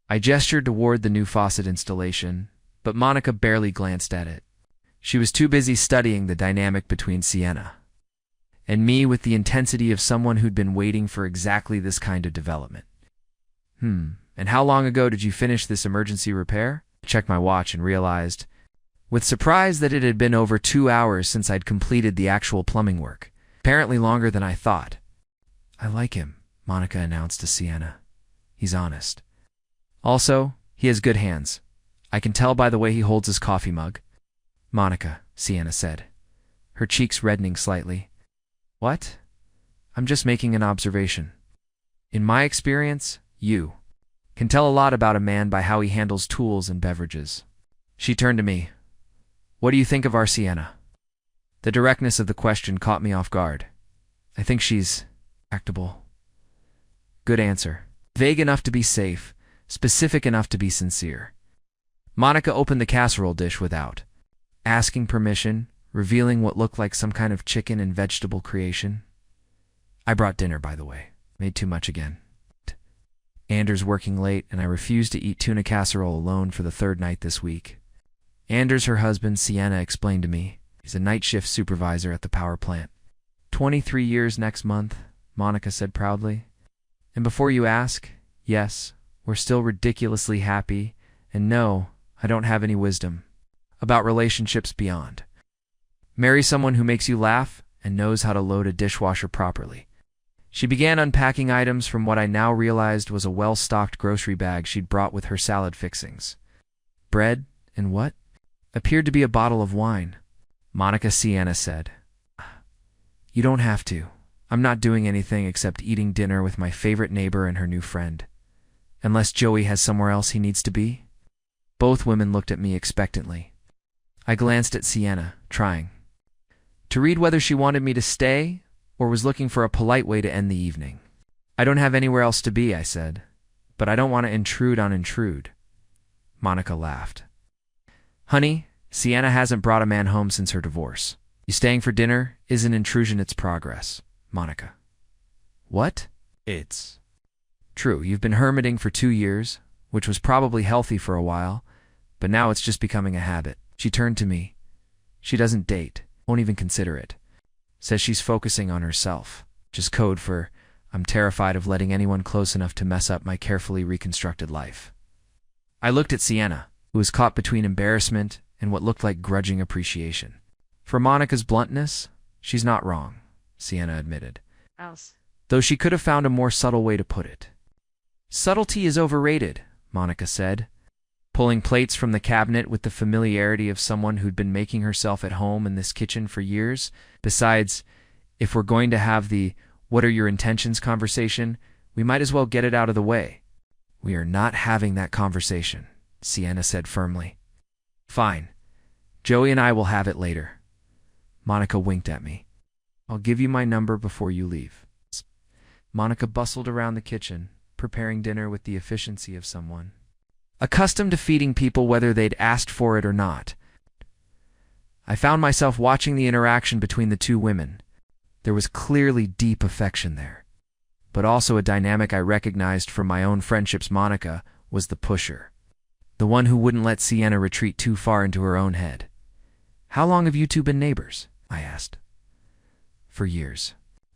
I gestured toward the new faucet installation, but Monica barely glanced at it. She was too busy studying the dynamic between Sienna and me with the intensity of someone who'd been waiting for exactly this kind of development. And how long ago did you finish this emergency repair? I checked my watch and realized, with surprise, that it had been over 2 hours since I'd completed the actual plumbing work. Apparently longer than I thought. I like him, Monica announced to Sienna. He's honest. Also, he has good hands. I can tell by the way he holds his coffee mug. Monica, Sienna said, her cheeks reddening slightly. What? I'm just making an observation. In my experience, you can tell a lot about a man by how he handles tools and beverages. She turned to me. What do you think of our Sienna? The directness of the question caught me off guard. I think she's actable. Good answer. Vague enough to be safe, specific enough to be sincere. Monica opened the casserole dish without asking permission, revealing what looked like some kind of chicken and vegetable creation. I brought dinner, by the way. Made too much again. Anders working late, and I refused to eat tuna casserole alone for the third night this week. Anders, her husband, Sienna, explained to me. He's a night shift supervisor at the power plant. 23 years next month, Monica said proudly. And before you ask, yes, we're still ridiculously happy, and no, I don't have any wisdom about relationships beyond. Marry someone who makes you laugh and knows how to load a dishwasher properly. She began unpacking items from what I now realized was a well-stocked grocery bag she'd brought with her salad fixings. Bread and what appeared to be a bottle of wine. Monica, Sienna said, You don't have to. I'm not doing anything except eating dinner with my favorite neighbor and her new friend. Unless Joey has somewhere else he needs to be? Both women looked at me expectantly. I glanced at Sienna, trying to read whether she wanted me to stay or was looking for a polite way to end the evening. I don't have anywhere else to be, I said, but I don't want to intrude on intrude. Monica laughed. Honey, Sienna hasn't brought a man home since her divorce. You staying for dinner isn't intrusion, it's progress. Monica. What? It's true. You've been hermiting for 2 years, which was probably healthy for a while, but now it's just becoming a habit. She turned to me. She doesn't date, won't even consider it. Says she's focusing on herself. Just code for, I'm terrified of letting anyone close enough to mess up my carefully reconstructed life. I looked at Sienna, who was caught between embarrassment and what looked like grudging appreciation. For Monica's bluntness, she's not wrong, Sienna admitted. Though she could have found a more subtle way to put it. Subtlety is overrated, Monica said, pulling plates from the cabinet with the familiarity of someone who'd been making herself at home in this kitchen for years. Besides, if we're going to have the "what are your intentions" conversation, we might as well get it out of the way. We are not having that conversation, Sienna said firmly. Fine. Joey and I will have it later. Monica winked at me. I'll give you my number before you leave. Monica bustled around the kitchen, preparing dinner with the efficiency of someone accustomed to feeding people whether they'd asked for it or not. I found myself watching the interaction between the two women. There was clearly deep affection there, but also a dynamic I recognized from my own friendships. Monica was the pusher, the one who wouldn't let Sienna retreat too far into her own head. How long have you two been neighbors? I asked. For years,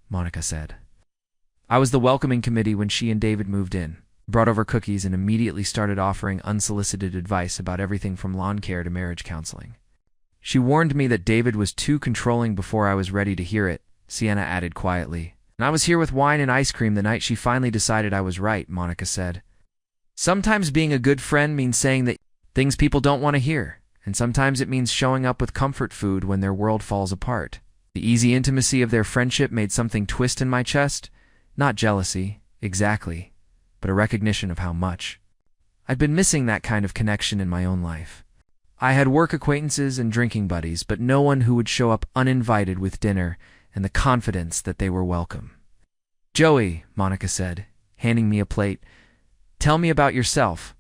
Monica said. I was the welcoming committee when she and David moved in, brought over cookies, and immediately started offering unsolicited advice about everything from lawn care to marriage counseling. She warned me that David was too controlling before I was ready to hear it, Sienna added quietly. And I was here with wine and ice cream the night she finally decided I was right, Monica said. Sometimes being a good friend means saying that things people don't want to hear, and sometimes it means showing up with comfort food when their world falls apart. The easy intimacy of their friendship made something twist in my chest. Not jealousy, exactly, but a recognition of how much I'd been missing that kind of connection in my own life. I had work acquaintances and drinking buddies, but no one who would show up uninvited with dinner and the confidence that they were welcome. Joey, Monica said, handing me a plate, tell me about yourself.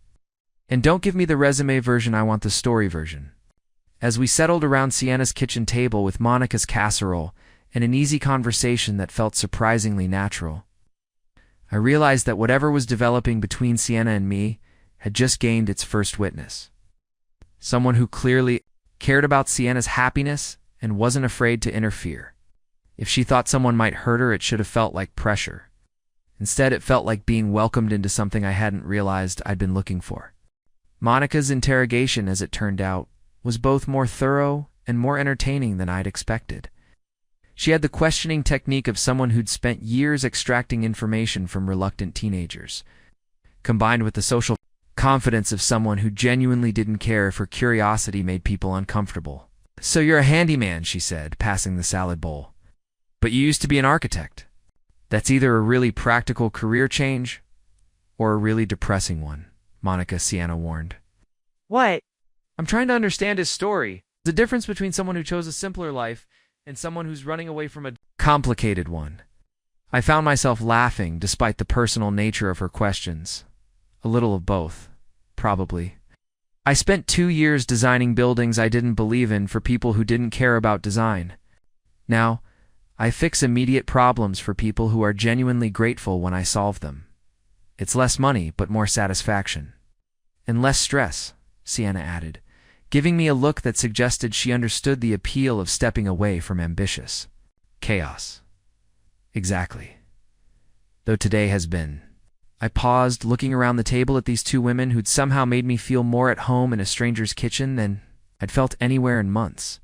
And don't give me the resume version, I want the story version. As we settled around Sienna's kitchen table with Monica's casserole and an easy conversation that felt surprisingly natural, I realized that whatever was developing between Sienna and me had just gained its first witness. Someone who clearly cared about Sienna's happiness and wasn't afraid to interfere. If she thought someone might hurt her, it should have felt like pressure. Instead, it felt like being welcomed into something I hadn't realized I'd been looking for. Monica's interrogation, as it turned out, was both more thorough and more entertaining than I'd expected. She had the questioning technique of someone who'd spent years extracting information from reluctant teenagers, combined with the social confidence of someone who genuinely didn't care if her curiosity made people uncomfortable. "So you're a handyman," she said, passing the salad bowl. "But you used to be an architect. That's either a really practical career change or a really depressing one," Sienna warned. What? "I'm trying to understand his story. The difference between someone who chose a simpler life and someone who's running away from a complicated one." I found myself laughing despite the personal nature of her questions. A little of both, probably. I spent 2 years designing buildings I didn't believe in for people who didn't care about design. Now, I fix immediate problems for people who are genuinely grateful when I solve them. It's less money, but more satisfaction. And less stress, Sienna added, giving me a look that suggested she understood the appeal of stepping away from ambitious chaos. Exactly. Though today has been. I paused, looking around the table at these two women who'd somehow made me feel more at home in a stranger's kitchen than I'd felt anywhere in months.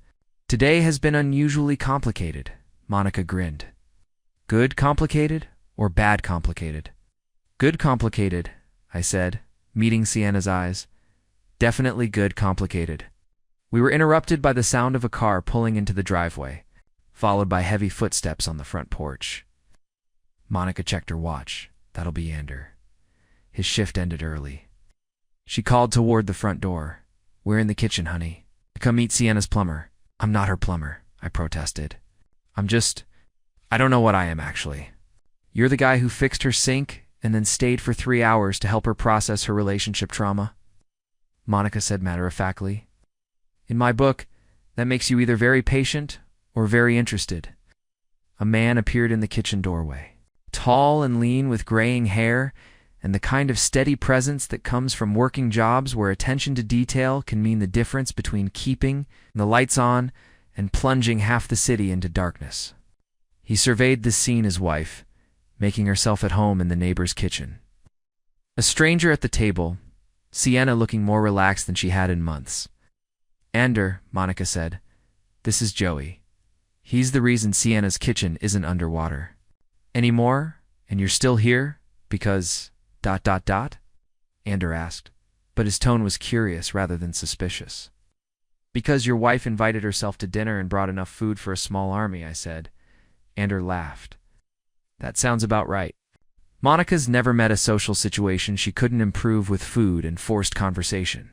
"Today has been unusually complicated," Monica grinned. "Good complicated or bad complicated?" "Good complicated," I said, meeting Sienna's eyes. "Definitely good complicated." We were interrupted by the sound of a car pulling into the driveway, followed by heavy footsteps on the front porch. Monica checked her watch. That'll be Ander. His shift ended early. She called toward the front door. "We're in the kitchen, honey. Come meet Sienna's plumber." "I'm not her plumber," I protested. I don't know what I am, actually." "You're the guy who fixed her sink and then stayed for 3 hours to help her process her relationship trauma," Monica said matter-of-factly. "In my book, that makes you either very patient or very interested." A man appeared in the kitchen doorway. Tall and lean with graying hair and the kind of steady presence that comes from working jobs where attention to detail can mean the difference between keeping the lights on and plunging half the city into darkness. He surveyed the scene his wife, making herself at home in the neighbor's kitchen. A stranger at the table, Sienna looking more relaxed than she had in months. "Ander," Monica said, "this is Joey. He's the reason Sienna's kitchen isn't underwater." "Any more? And you're still here? Because... ... Ander asked, but his tone was curious rather than suspicious. "Because your wife invited herself to dinner and brought enough food for a small army," I said. Ander laughed. "That sounds about right." Monica's never met a social situation she couldn't improve with food and forced conversation.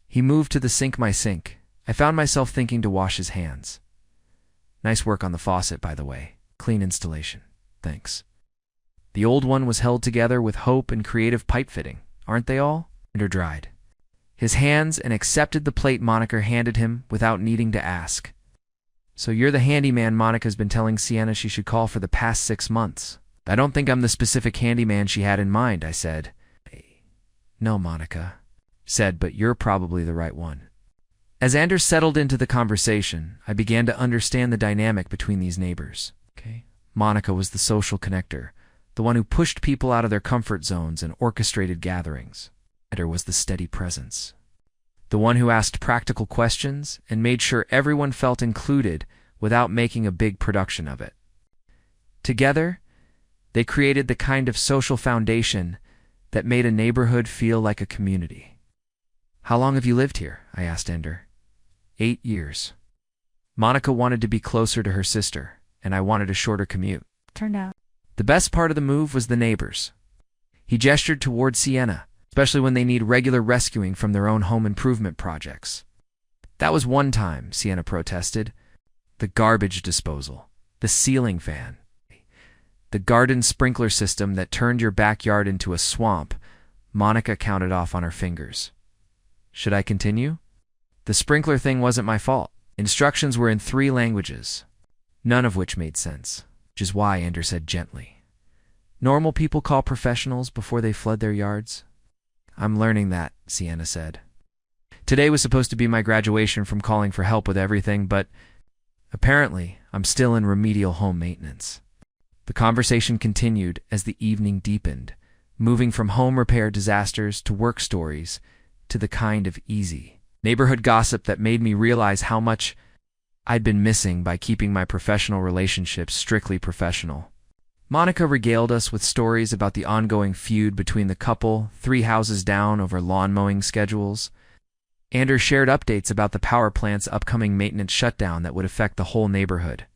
He moved to the sink. I found myself thinking to wash his hands. "Nice work on the faucet, by the way. Clean installation. Thanks." "The old one was held together with hope and creative pipe fitting, aren't they all?" Ander dried his hands and accepted the plate Monica handed him without needing to ask. "So you're the handyman Monica's been telling Sienna she should call for the past 6 months. I don't think I'm the specific handyman she had in mind," I said. "No," Monica said, "but you're probably the right one." As Ander settled into the conversation, I began to understand the dynamic between these neighbors. Monica was the social connector, the one who pushed people out of their comfort zones and orchestrated gatherings. Ander was the steady presence, the one who asked practical questions and made sure everyone felt included without making a big production of it. Together, they created the kind of social foundation that made a neighborhood feel like a community. "How long have you lived here?" I asked Ander. 8 years. Monica wanted to be closer to her sister, and I wanted a shorter commute. Turned out. The best part of the move was the neighbors. He gestured toward Sienna, especially when they need regular rescuing from their own home improvement projects. "That was one time," Sienna protested. "The garbage disposal, the ceiling fan, the garden sprinkler system that turned your backyard into a swamp," Monica counted off on her fingers. Should I continue? The sprinkler thing wasn't my fault. Instructions were in 3 languages, none of which made sense, which is why Ander said gently, "Normal people call professionals before they flood their yards." "I'm learning that," Sienna said. "Today was supposed to be my graduation from calling for help with everything, but apparently I'm still in remedial home maintenance." The conversation continued as the evening deepened, moving from home repair disasters to work stories to the kind of easy neighborhood gossip that made me realize how much I'd been missing by keeping my professional relationships strictly professional. Monica regaled us with stories about the ongoing feud between the couple 3 houses down over lawn mowing schedules. Anders shared updates about the power plant's upcoming maintenance shutdown that would affect the whole neighborhood.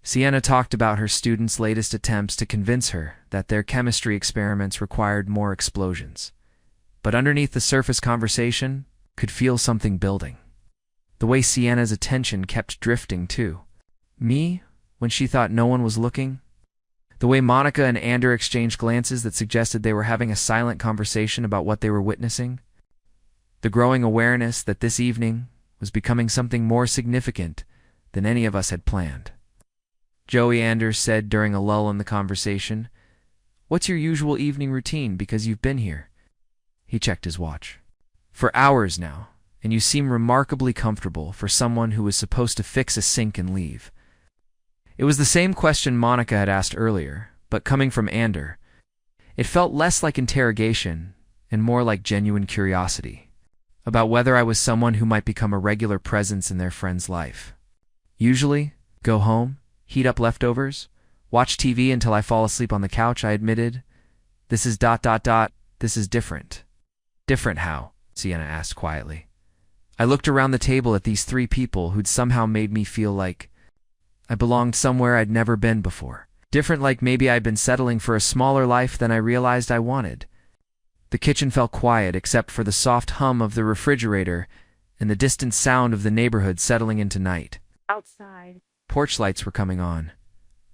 Sienna talked about her students' latest attempts to convince her that their chemistry experiments required more explosions. But underneath the surface conversation, could feel something building. The way Sienna's attention kept drifting, too. Me, when she thought no one was looking. The way Monica and Anders exchanged glances that suggested they were having a silent conversation about what they were witnessing. The growing awareness that this evening was becoming something more significant than any of us had planned. Joey Anders said during a lull in the conversation, "What's your usual evening routine because you've been here?" He checked his watch. "For hours now, and you seem remarkably comfortable for someone who was supposed to fix a sink and leave." It was the same question Monica had asked earlier, but coming from Anders, it felt less like interrogation and more like genuine curiosity about whether I was someone who might become a regular presence in their friend's life. Usually, go home, heat up leftovers, watch TV until I fall asleep on the couch, I admitted. This is ... This is different. Different how? Sienna asked quietly. I looked around the table at these 3 people who'd somehow made me feel like I belonged somewhere I'd never been before. Different, like maybe I'd been settling for a smaller life than I realized I wanted. The kitchen felt quiet except for the soft hum of the refrigerator and the distant sound of the neighborhood settling into night. Outside, Porch lights were coming on,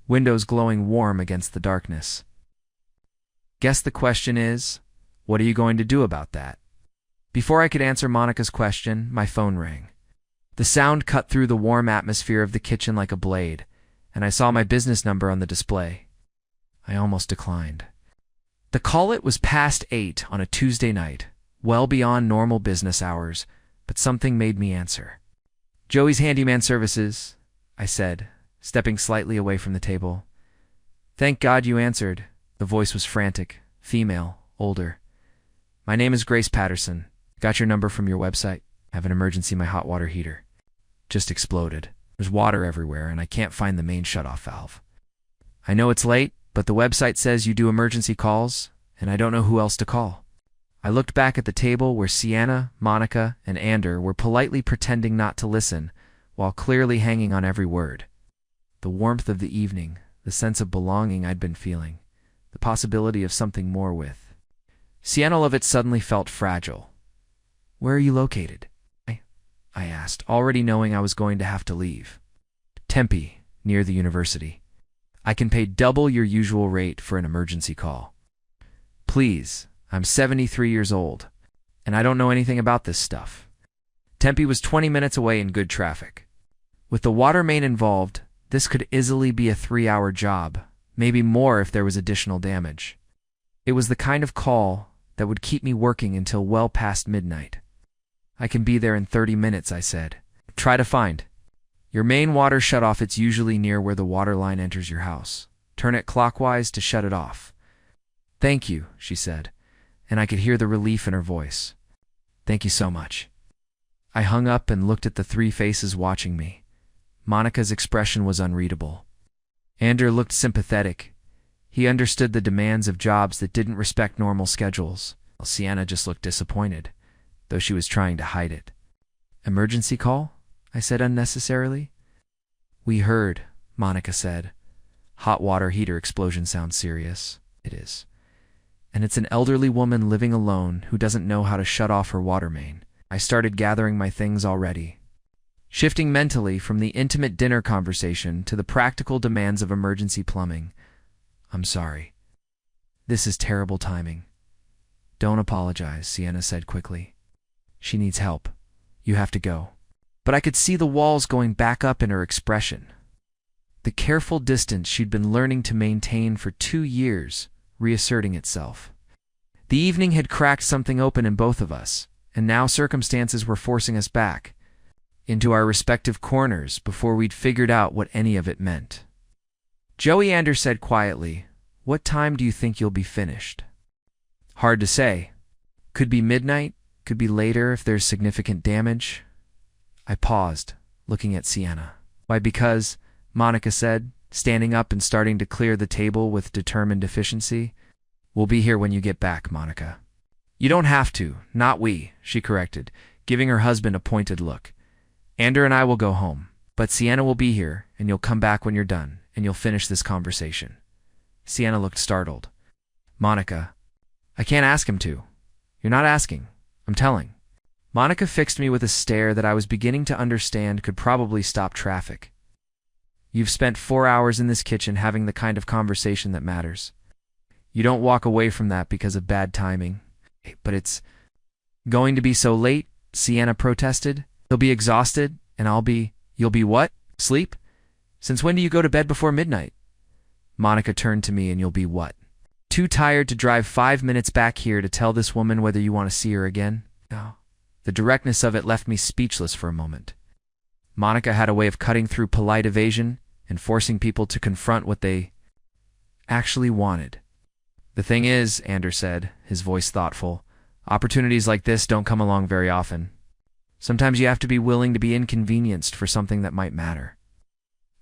windows glowing warm against the darkness. Guess the question is, what are you going to do about that? Before I could answer Monica's question, my phone rang. The sound cut through the warm atmosphere of the kitchen like a blade, and I saw my business number on the display. I almost declined. The call was past 8 on a Tuesday night, well beyond normal business hours, but something made me answer. "Joey's Handyman Services," I said, stepping slightly away from the table. "Thank God you answered." The voice was frantic, female, older. "My name is Grace Patterson. Got your number from your website. Have an emergency, my hot water heater just exploded. There's water everywhere, and I can't find the main shutoff valve. I know it's late, but the website says you do emergency calls, and I don't know who else to call." I looked back at the table where Sienna, Monica, and Anders were politely pretending not to listen, while clearly hanging on every word. The warmth of the evening, the sense of belonging I'd been feeling, the possibility of something more with. Sienna Lovett suddenly felt fragile. "Where are you located?" I asked, already knowing I was going to have to leave. "Tempe, near the university. I can pay double your usual rate for an emergency call." "Please, I'm 73 years old, and I don't know anything about this stuff." Tempe was 20 minutes away in good traffic. With the water main involved, this could easily be a 3-hour job, maybe more if there was additional damage. It was the kind of call that would keep me working until well past midnight. "I can be there in 30 minutes, I said. "Try to find your main water shutoff. It's usually near where the water line enters your house. Turn it clockwise to shut it off." "Thank you," she said, and I could hear the relief in her voice. "Thank you so much." I hung up and looked at the 3 faces watching me. Monica's expression was unreadable. Anders looked sympathetic. He understood the demands of jobs that didn't respect normal schedules. Sienna just looked disappointed, though she was trying to hide it. "Emergency call?" I said unnecessarily. "We heard," Monica said. "Hot water heater explosion sounds serious." "It is. And it's an elderly woman living alone who doesn't know how to shut off her water main." I started gathering my things already. Shifting mentally from the intimate dinner conversation to the practical demands of emergency plumbing. "I'm sorry. This is terrible timing." "Don't apologize," Sienna said quickly. "She needs help. You have to go." But I could see the walls going back up in her expression. The careful distance she'd been learning to maintain for 2 years, reasserting itself. The evening had cracked something open in both of us, and now circumstances were forcing us back into our respective corners before we'd figured out what any of it meant. Joey Anders said quietly, "What time do you think you'll be finished?" "Hard to say. Could be midnight, could be later if there's significant damage." I paused, looking at Sienna. Why, because, Monica said, standing up and starting to clear the table with determined efficiency. We'll be here when you get back, Monica. You don't have to, not we, she corrected, giving her husband a pointed look. Ander and I will go home, but Sienna will be here, and you'll come back when you're done, and you'll finish this conversation. Sienna looked startled. Monica, I can't ask him to. You're not asking. I'm telling. Monica fixed me with a stare that I was beginning to understand could probably stop traffic. You've spent 4 hours in this kitchen having the kind of conversation that matters. You don't walk away from that because of bad timing. But it's going to be so late, Sienna protested. He'll be exhausted, and you'll be what? Sleep? Since when do you go to bed before midnight? Monica turned to me, and you'll be what? Too tired to drive 5 minutes back here to tell this woman whether you want to see her again? No. The directness of it left me speechless for a moment. Monica had a way of cutting through polite evasion and forcing people to confront what they actually wanted. The thing is, Ander said, his voice thoughtful, opportunities like this don't come along very often. Sometimes you have to be willing to be inconvenienced for something that might matter.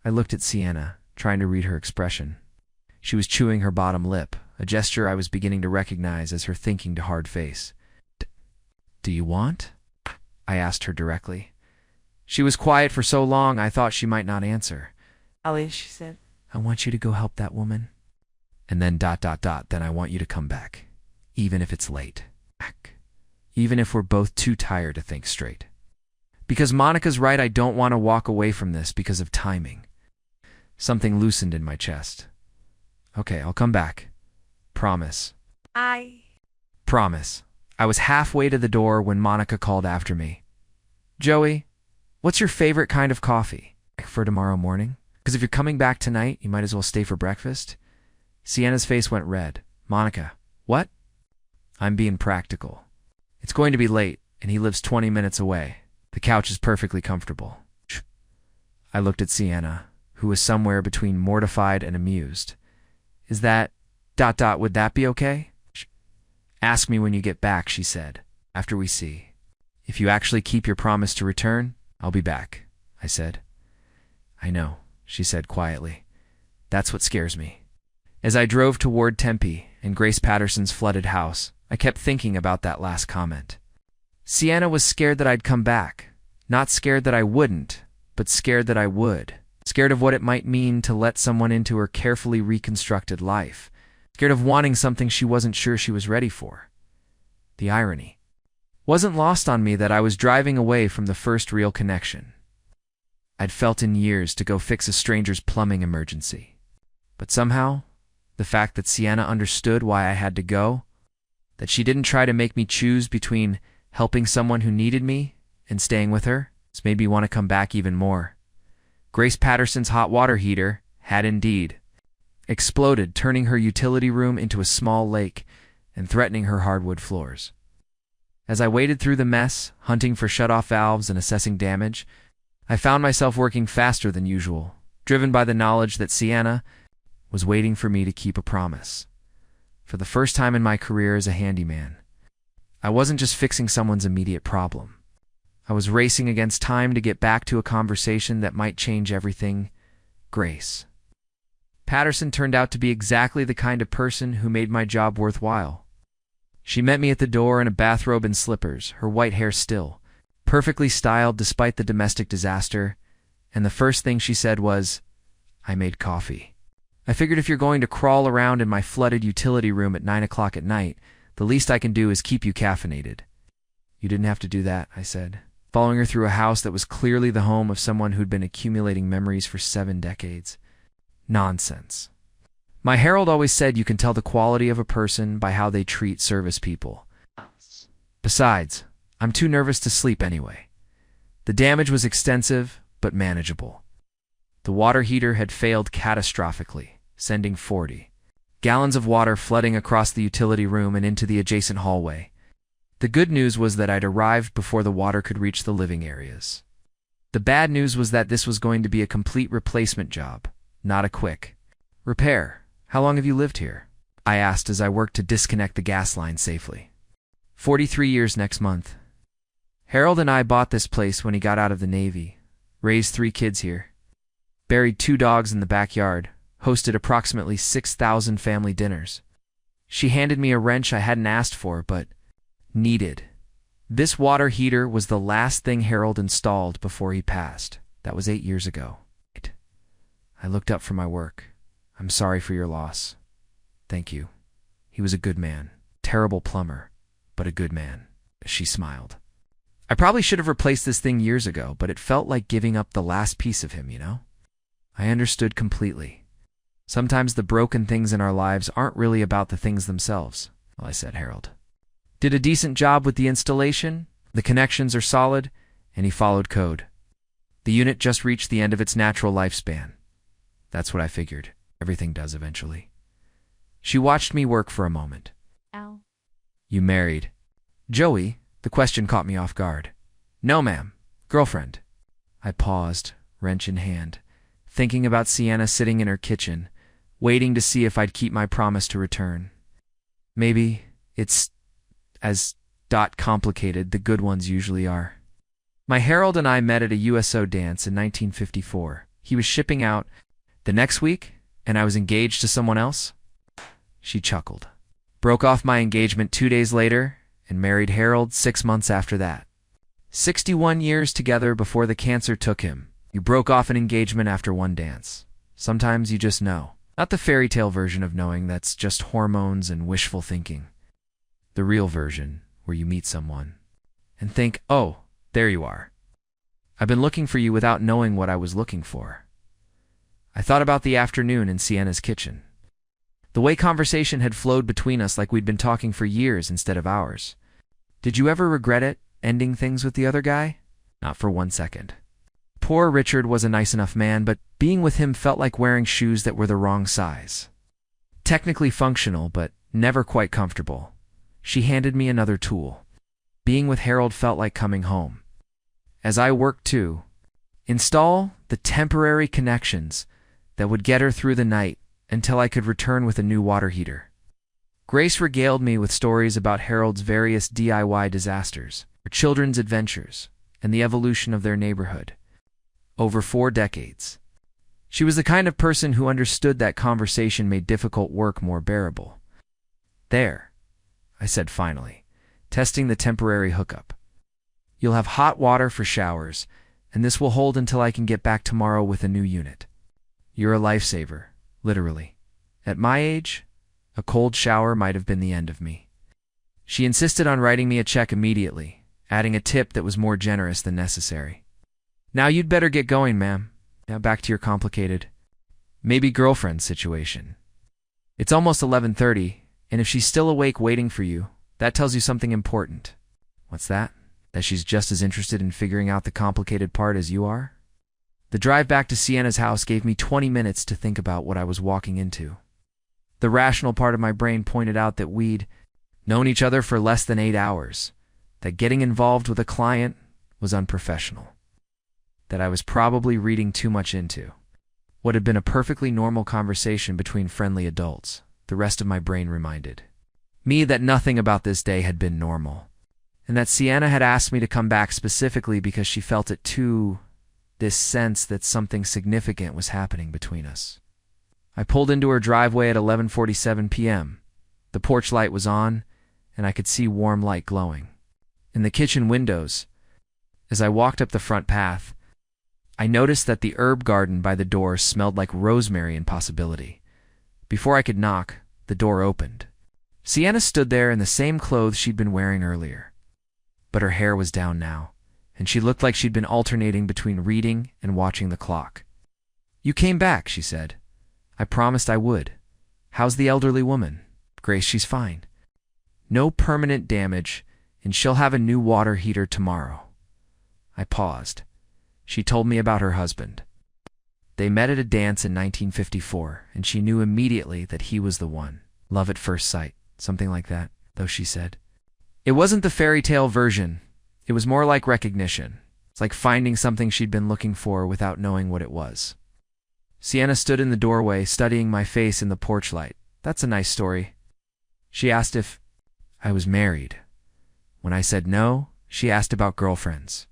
I looked at Sienna, trying to read her expression. She was chewing her bottom lip, a gesture I was beginning to recognize as her thinking to hard face. Do you want? I asked her directly. She was quiet for so long I thought she might not answer. Ali, she said. I want you to go help that woman. And then ... then I want you to come back. Even if it's late. Back. Even if we're both too tired to think straight. Because Monica's right, I don't want to walk away from this because of timing. Something loosened in my chest. Okay, I'll come back. Promise. Promise. I was halfway to the door when Monica called after me. Joey, what's your favorite kind of coffee? For tomorrow morning? Because if you're coming back tonight, you might as well stay for breakfast. Sienna's face went red. Monica, what? I'm being practical. It's going to be late, and he lives 20 minutes away. The couch is perfectly comfortable. I looked at Sienna, who was somewhere between mortified and amused. Is that... would that be okay? Ask me when you get back, she said, after we see. If you actually keep your promise to return, I'll be back, I said. I know, she said quietly. That's what scares me. As I drove toward Tempe and Grace Patterson's flooded house, I kept thinking about that last comment. Sienna was scared that I'd come back. Not scared that I wouldn't, but scared that I would. Scared of what it might mean to let someone into her carefully reconstructed life. Scared of wanting something she wasn't sure she was ready for. The irony wasn't lost on me that I was driving away from the first real connection I'd felt in years to go fix a stranger's plumbing emergency. But somehow, the fact that Sienna understood why I had to go, that she didn't try to make me choose between helping someone who needed me and staying with her, has made me want to come back even more. Grace Patterson's hot water heater had indeed exploded, turning her utility room into a small lake and threatening her hardwood floors. As I waded through the mess, hunting for shut-off valves and assessing damage, I found myself working faster than usual, driven by the knowledge that Sienna was waiting for me to keep a promise. For the first time in my career as a handyman, I wasn't just fixing someone's immediate problem. I was racing against time to get back to a conversation that might change everything. Grace Patterson turned out to be exactly the kind of person who made my job worthwhile. She met me at the door in a bathrobe and slippers, her white hair still, perfectly styled despite the domestic disaster, and the first thing she said was, I made coffee. I figured if you're going to crawl around in my flooded utility room at 9 o'clock at night, the least I can do is keep you caffeinated. You didn't have to do that, I said, following her through a house that was clearly the home of someone who'd been accumulating memories for 7 decades. Nonsense. My Harold always said you can tell the quality of a person by how they treat service people. Besides, I'm too nervous to sleep anyway. The damage was extensive, but manageable. The water heater had failed catastrophically, sending 40 gallons of water flooding across the utility room and into the adjacent hallway. The good news was that I'd arrived before the water could reach the living areas. The bad news was that this was going to be a complete replacement job, not a quick repair. How long have you lived here? I asked as I worked to disconnect the gas line safely. 43 years next month. Harold and I bought this place when he got out of the Navy, raised 3 kids here. buried 2 dogs in the backyard, hosted approximately 6,000 family dinners. She handed me a wrench I hadn't asked for, but needed. This water heater was the last thing Harold installed before he passed. That was 8 years ago. I looked up from my work. I'm sorry for your loss. Thank you. He was a good man. Terrible plumber, but a good man. She smiled. I probably should have replaced this thing years ago, but it felt like giving up the last piece of him, you know? I understood completely. Sometimes the broken things in our lives aren't really about the things themselves. Well, I said, Harold did a decent job with the installation. The connections are solid, and he followed code. The unit just reached the end of its natural lifespan. That's what I figured. Everything does eventually. She watched me work for a moment. Ow. You married? Joey? The question caught me off guard. No, ma'am. Girlfriend. I paused, wrench in hand, thinking about Sienna sitting in her kitchen, waiting to see if I'd keep my promise to return. Maybe it's as complicated the good ones usually are. My Harold and I met at a USO dance in 1954. He was shipping out the next week, and I was engaged to someone else. She chuckled. Broke off my engagement 2 days later and married Harold 6 months after that. 61 years together before the cancer took him. You broke off an engagement after one dance. Sometimes you just know. Not the fairy tale version of knowing that's just hormones and wishful thinking. The real version, where you meet someone and think, oh, there you are. I've been looking for you without knowing what I was looking for. I thought about the afternoon in Sienna's kitchen. The way conversation had flowed between us like we'd been talking for years instead of hours. Did you ever regret it, ending things with the other guy? Not for 1 second. Poor Richard was a nice enough man, but being with him felt like wearing shoes that were the wrong size. Technically functional, but never quite comfortable. She handed me another tool. Being with Harold felt like coming home. As I worked to install the temporary connections that would get her through the night until I could return with a new water heater. Grace regaled me with stories about Harold's various DIY disasters, her children's adventures, and the evolution of their neighborhood. Over 4 decades. She was the kind of person who understood that conversation made difficult work more bearable. There, I said finally, testing the temporary hookup. You'll have hot water for showers, and this will hold until I can get back tomorrow with a new unit. You're a lifesaver, literally. At my age, a cold shower might have been the end of me. She insisted on writing me a check immediately, adding a tip that was more generous than necessary. Now you'd better get going, ma'am. Now back to your complicated, maybe girlfriend situation. It's almost 11:30, and if she's still awake waiting for you, that tells you something important. What's that? That she's just as interested in figuring out the complicated part as you are? The drive back to Sienna's house gave me 20 minutes to think about what I was walking into. The rational part of my brain pointed out that we'd known each other for less than 8 hours, that getting involved with a client was unprofessional, that I was probably reading too much into what had been a perfectly normal conversation between friendly adults. The rest of my brain reminded me that nothing about this day had been normal, and that Sienna had asked me to come back specifically because she felt it too, this sense that something significant was happening between us. I pulled into her driveway at 11:47 p.m. The porch light was on, and I could see warm light glowing. In the kitchen windows, as I walked up the front path, I noticed that the herb garden by the door smelled like rosemary and possibility. Before I could knock, the door opened. Sienna stood there in the same clothes she'd been wearing earlier. But her hair was down now, and she looked like she'd been alternating between reading and watching the clock. You came back, she said. I promised I would. How's the elderly woman? Grace, she's fine. No permanent damage, and she'll have a new water heater tomorrow. I paused. She told me about her husband. They met at a dance in 1954, and she knew immediately that he was the one. Love at first sight, something like that, though, she said. It wasn't the fairy tale version. It was more like recognition. It's like finding something she'd been looking for without knowing what it was. Sienna stood in the doorway, studying my face in the porch light. That's a nice story. She asked if I was married. When I said no, she asked about girlfriends.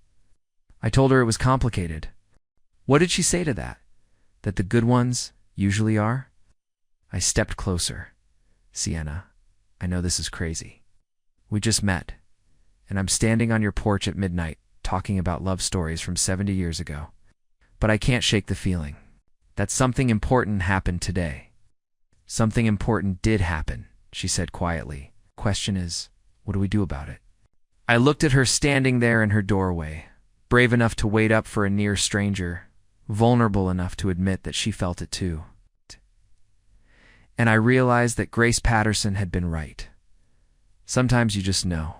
I told her it was complicated. What did she say to that? that the good ones usually are? I stepped closer. Sienna, I know this is crazy. We just met, and I'm standing on your porch at midnight talking about love stories from 70 years ago. But I can't shake the feeling that something important happened today. Something important did happen, she said quietly. Question is, what do we do about it? I looked at her standing there in her doorway, brave enough to wait up for a near stranger, vulnerable enough to admit that she felt it too. And I realized that Grace Patterson had been right. Sometimes you just know.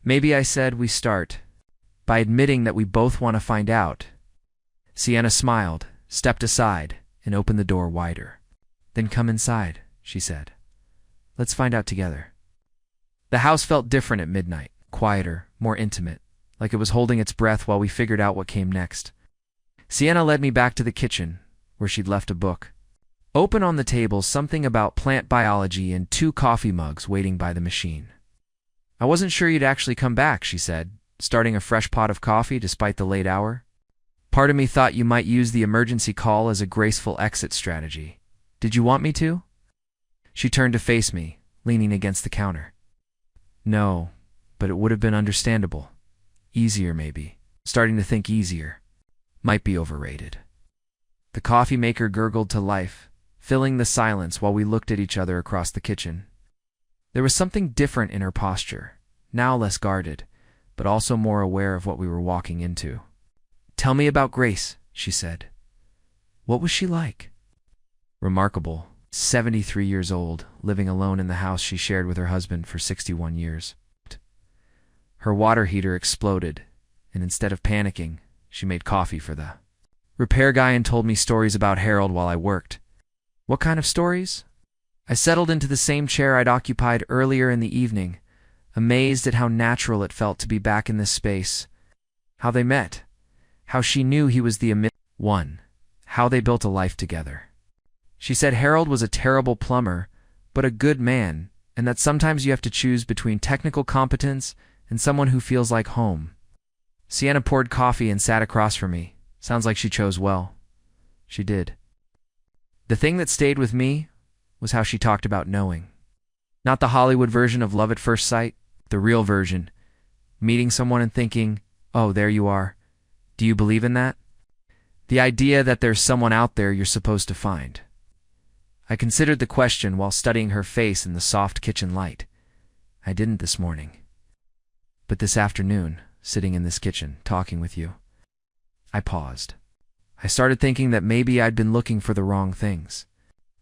Maybe I said we start by admitting that we both want to find out. Sienna smiled, stepped aside, and opened the door wider. Then come inside, she said. Let's find out together. The house felt different at midnight, quieter, more intimate, like it was holding its breath while we figured out what came next. Sienna led me back to the kitchen, where she'd left a book. Open on the table, something about plant biology and 2 coffee mugs waiting by the machine. I wasn't sure you'd actually come back, she said, starting a fresh pot of coffee despite the late hour. Part of me thought you might use the emergency call as a graceful exit strategy. Did you want me to? She turned to face me, leaning against the counter. No, but it would have been understandable. Easier, maybe. Starting to think easier might be overrated. The coffee maker gurgled to life, filling the silence while we looked at each other across the kitchen. There was something different in her posture, now less guarded, but also more aware of what we were walking into. Tell me about Grace, she said. What was she like? Remarkable. 73 years old, living alone in the house she shared with her husband for 61 years. Her water heater exploded, and instead of panicking, she made coffee for the repair guy and told me stories about Harold while I worked. What kind of stories? I settled into the same chair I'd occupied earlier in the evening, amazed at how natural it felt to be back in this space. How they met. How she knew he was the one. How they built a life together. She said Harold was a terrible plumber, but a good man, and that sometimes you have to choose between technical competence and someone who feels like home. Sienna poured coffee and sat across from me. Sounds like she chose well. She did. The thing that stayed with me was how she talked about knowing. Not the Hollywood version of love at first sight, the real version. Meeting someone and thinking, oh, there you are. Do you believe in that? The idea that there's someone out there you're supposed to find. I considered the question while studying her face in the soft kitchen light. I didn't this morning. But this afternoon, sitting in this kitchen, talking with you, I paused. I started thinking that maybe I'd been looking for the wrong things.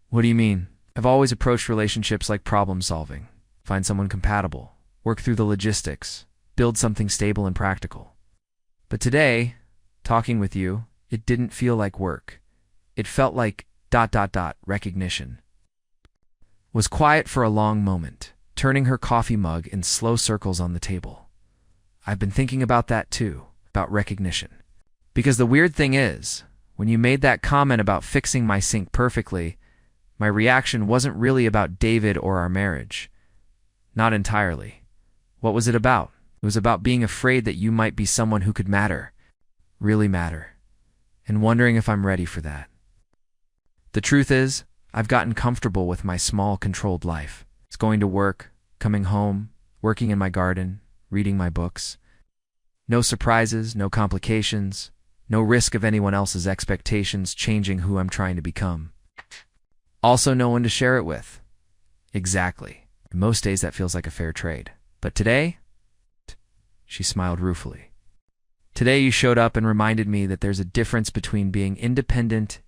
What do you mean? I've always approached relationships like problem solving. Find someone compatible, work through the logistics, build something stable and practical. But today, talking with you, it didn't feel like work. It felt like ... recognition. Was quiet for a long moment, turning her coffee mug in slow circles on the table. I've been thinking about that too, about recognition. Because the weird thing is, when you made that comment about fixing my sink perfectly, my reaction wasn't really about David or our marriage. Not entirely. What was it about? It was about being afraid that you might be someone who could matter, really matter, and wondering if I'm ready for that. The truth is, I've gotten comfortable with my small, controlled life. It's going to work, coming home, working in my garden, reading my books. No surprises, no complications, no risk of anyone else's expectations changing who I'm trying to become. Also no one to share it with. Exactly. Most days that feels like a fair trade. But today, she smiled ruefully. Today you showed up and reminded me that there's a difference between being independent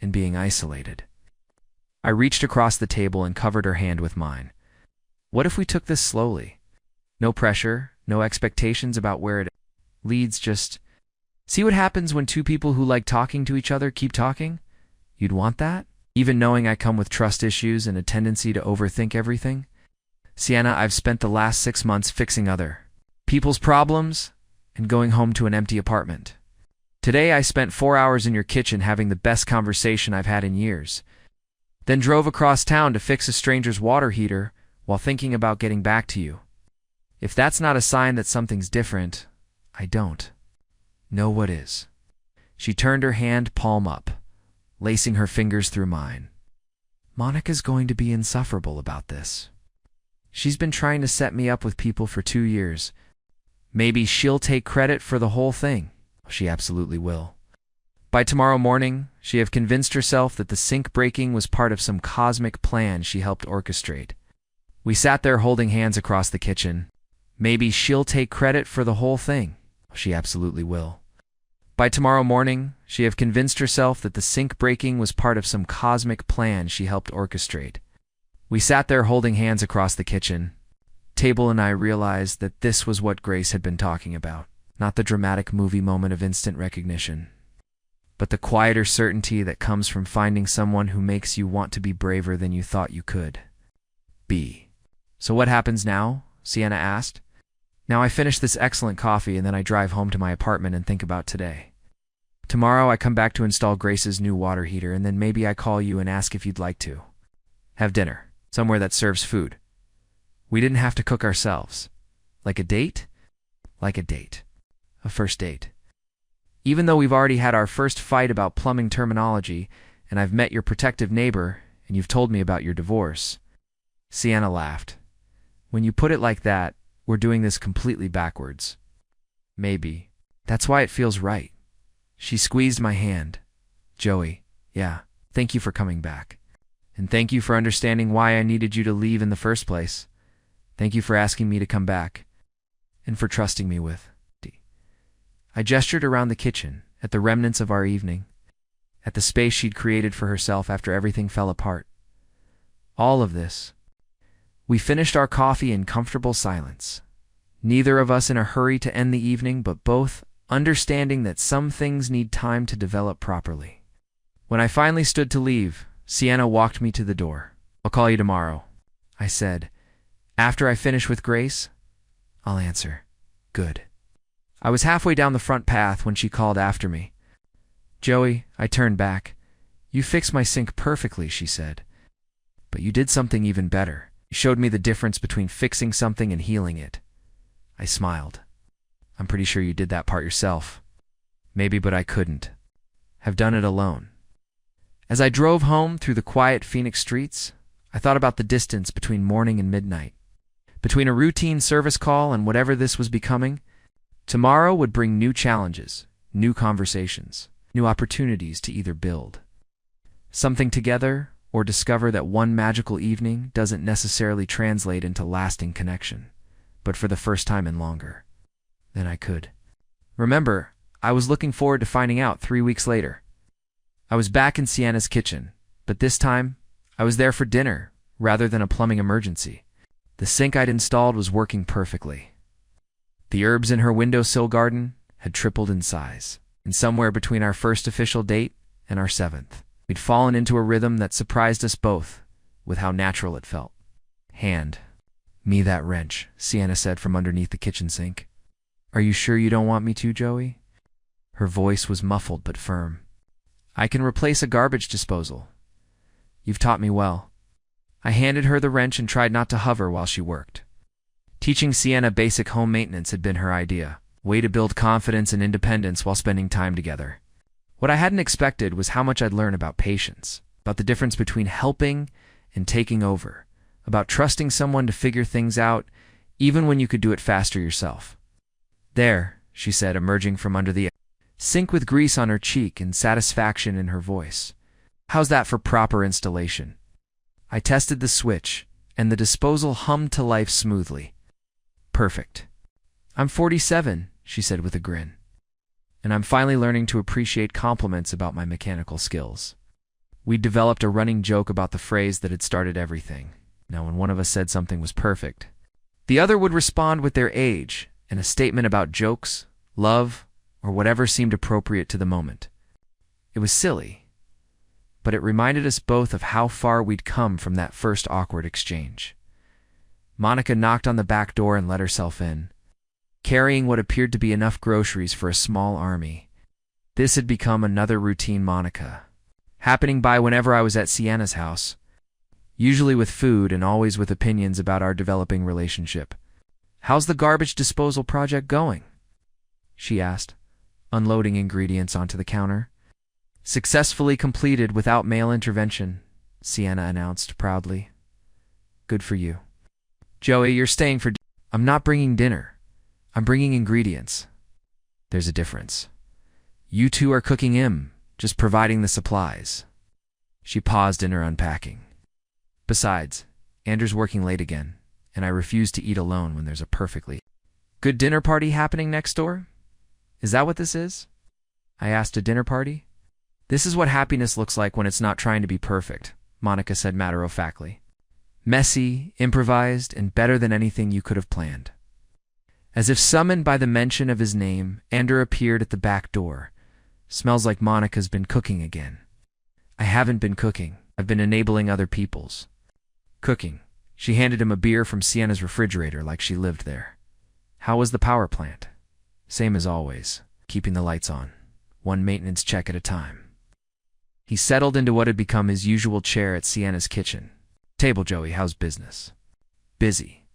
and being isolated. I reached across the table and covered her hand with mine. What if we took this slowly? No pressure, no expectations about where it leads, just see what happens when 2 people who like talking to each other keep talking? You'd want that? Even knowing I come with trust issues and a tendency to overthink everything? Sienna, I've spent the last 6 months fixing other people's problems and going home to an empty apartment. Today I spent 4 hours in your kitchen having the best conversation I've had in years. Then drove across town to fix a stranger's water heater while thinking about getting back to you. If that's not a sign that something's different, I don't know what is. She turned her hand palm up, lacing her fingers through mine. Monica's going to be insufferable about this. She's been trying to set me up with people for 2 years. Maybe she'll take credit for the whole thing. She absolutely will. By tomorrow morning, she have convinced herself that the sink breaking was part of some cosmic plan she helped orchestrate. We sat there holding hands across the kitchen. Maybe she'll take credit for the whole thing. She absolutely will. By tomorrow morning, she have convinced herself that the sink breaking was part of some cosmic plan she helped orchestrate. We sat there holding hands across the kitchen. Table and I realized that this was what Grace had been talking about. Not the dramatic movie moment of instant recognition, but the quieter certainty that comes from finding someone who makes you want to be braver than you thought you could be. So what happens now? Sienna asked. Now I finish this excellent coffee and then I drive home to my apartment and think about today. Tomorrow I come back to install Grace's new water heater and then maybe I call you and ask if you'd like to have dinner somewhere that serves food. We didn't have to cook ourselves. Like a date? Like a date. A first date. Even though we've already had our first fight about plumbing terminology and I've met your protective neighbor and you've told me about your divorce. Sienna laughed. When you put it like that, we're doing this completely backwards. Maybe. That's why it feels right. She squeezed my hand. Joey, yeah, thank you for coming back. And thank you for understanding why I needed you to leave in the first place. Thank you for asking me to come back. And for trusting me with. I gestured around the kitchen, at the remnants of our evening, at the space she'd created for herself after everything fell apart. All of this. We finished our coffee in comfortable silence. Neither of us in a hurry to end the evening, but both understanding that some things need time to develop properly. When I finally stood to leave, Sienna walked me to the door. I'll call you tomorrow, I said. After I finish with Grace, I'll answer. Good. I was halfway down the front path when she called after me. Joey, I turned back. You fixed my sink perfectly, she said. But you did something even better. You showed me the difference between fixing something and healing it. I smiled. I'm pretty sure you did that part yourself. Maybe, but I couldn't have done it alone. As I drove home through the quiet Phoenix streets, I thought about the distance between morning and midnight. Between a routine service call and whatever this was becoming, tomorrow would bring new challenges, new conversations, new opportunities to either build something together or discover that one magical evening doesn't necessarily translate into lasting connection, but for the first time in longer than I could. Remember, I was looking forward to finding out 3 weeks later. I was back in Sienna's kitchen, but this time I was there for dinner rather than a plumbing emergency. The sink I'd installed was working perfectly. The herbs in her windowsill garden had tripled in size, and somewhere between our first official date and our 7th, we'd fallen into a rhythm that surprised us both with how natural it felt. Hand me that wrench, Sienna said from underneath the kitchen sink. Are you sure you don't want me to, Joey? Her voice was muffled but firm. I can replace a garbage disposal. You've taught me well. I handed her the wrench and tried not to hover while she worked. Teaching Sienna basic home maintenance had been her idea, way to build confidence and independence while spending time together. What I hadn't expected was how much I'd learn about patience, about the difference between helping and taking over, about trusting someone to figure things out even when you could do it faster yourself. There, she said, emerging from under the sink with grease on her cheek and satisfaction in her voice. How's that for proper installation? I tested the switch, and the disposal hummed to life smoothly. Perfect. I'm 47, she said with a grin. And I'm finally learning to appreciate compliments about my mechanical skills. We'd developed a running joke about the phrase that had started everything. Now, when one of us said something was perfect, the other would respond with their age and a statement about jokes, love, or whatever seemed appropriate to the moment. It was silly, but it reminded us both of how far we'd come from that first awkward exchange. Monica knocked on the back door and let herself in, carrying what appeared to be enough groceries for a small army. This had become another routine Monica, happening by whenever I was at Sienna's house, usually with food and always with opinions about our developing relationship. How's the garbage disposal project going? She asked, unloading ingredients onto the counter. Successfully completed without male intervention, Sienna announced proudly. Good for you. Joey, you're staying for I'm not bringing dinner. I'm bringing ingredients. There's a difference. You two are cooking him, just providing the supplies. She paused in her unpacking. Besides, Anders working late again, and I refuse to eat alone when there's a perfectly good dinner party happening next door? Is that what this is? I asked. A dinner party? This is what happiness looks like when it's not trying to be perfect, Monica said matter-of-factly. Messy, improvised, and better than anything you could have planned. As if summoned by the mention of his name, Ander appeared at the back door. Smells like Monica's been cooking again. I haven't been cooking. I've been enabling other people's cooking. She handed him a beer from Sienna's refrigerator like she lived there. How was the power plant? Same as always, keeping the lights on, one maintenance check at a time. He settled into what had become his usual chair at Sienna's kitchen. Table, Joey, how's business? Busy.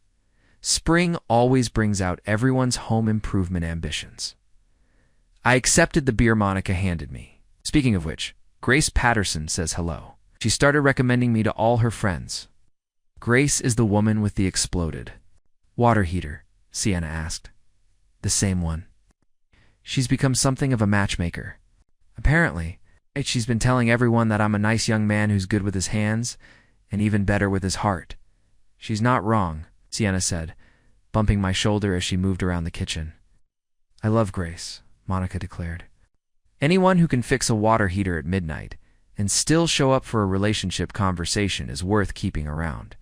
Spring always brings out everyone's home improvement ambitions. I accepted the beer Monica handed me. Speaking of which, Grace Patterson says hello. She started recommending me to all her friends. Grace is the woman with the exploded water heater, Sienna asked. The same one. She's become something of a matchmaker. Apparently, she's been telling everyone that I'm a nice young man who's good with his hands and even better with his heart. She's not wrong, Sienna said, bumping my shoulder as she moved around the kitchen. I love Grace, Monica declared. Anyone who can fix a water heater at midnight and still show up for a relationship conversation is worth keeping around.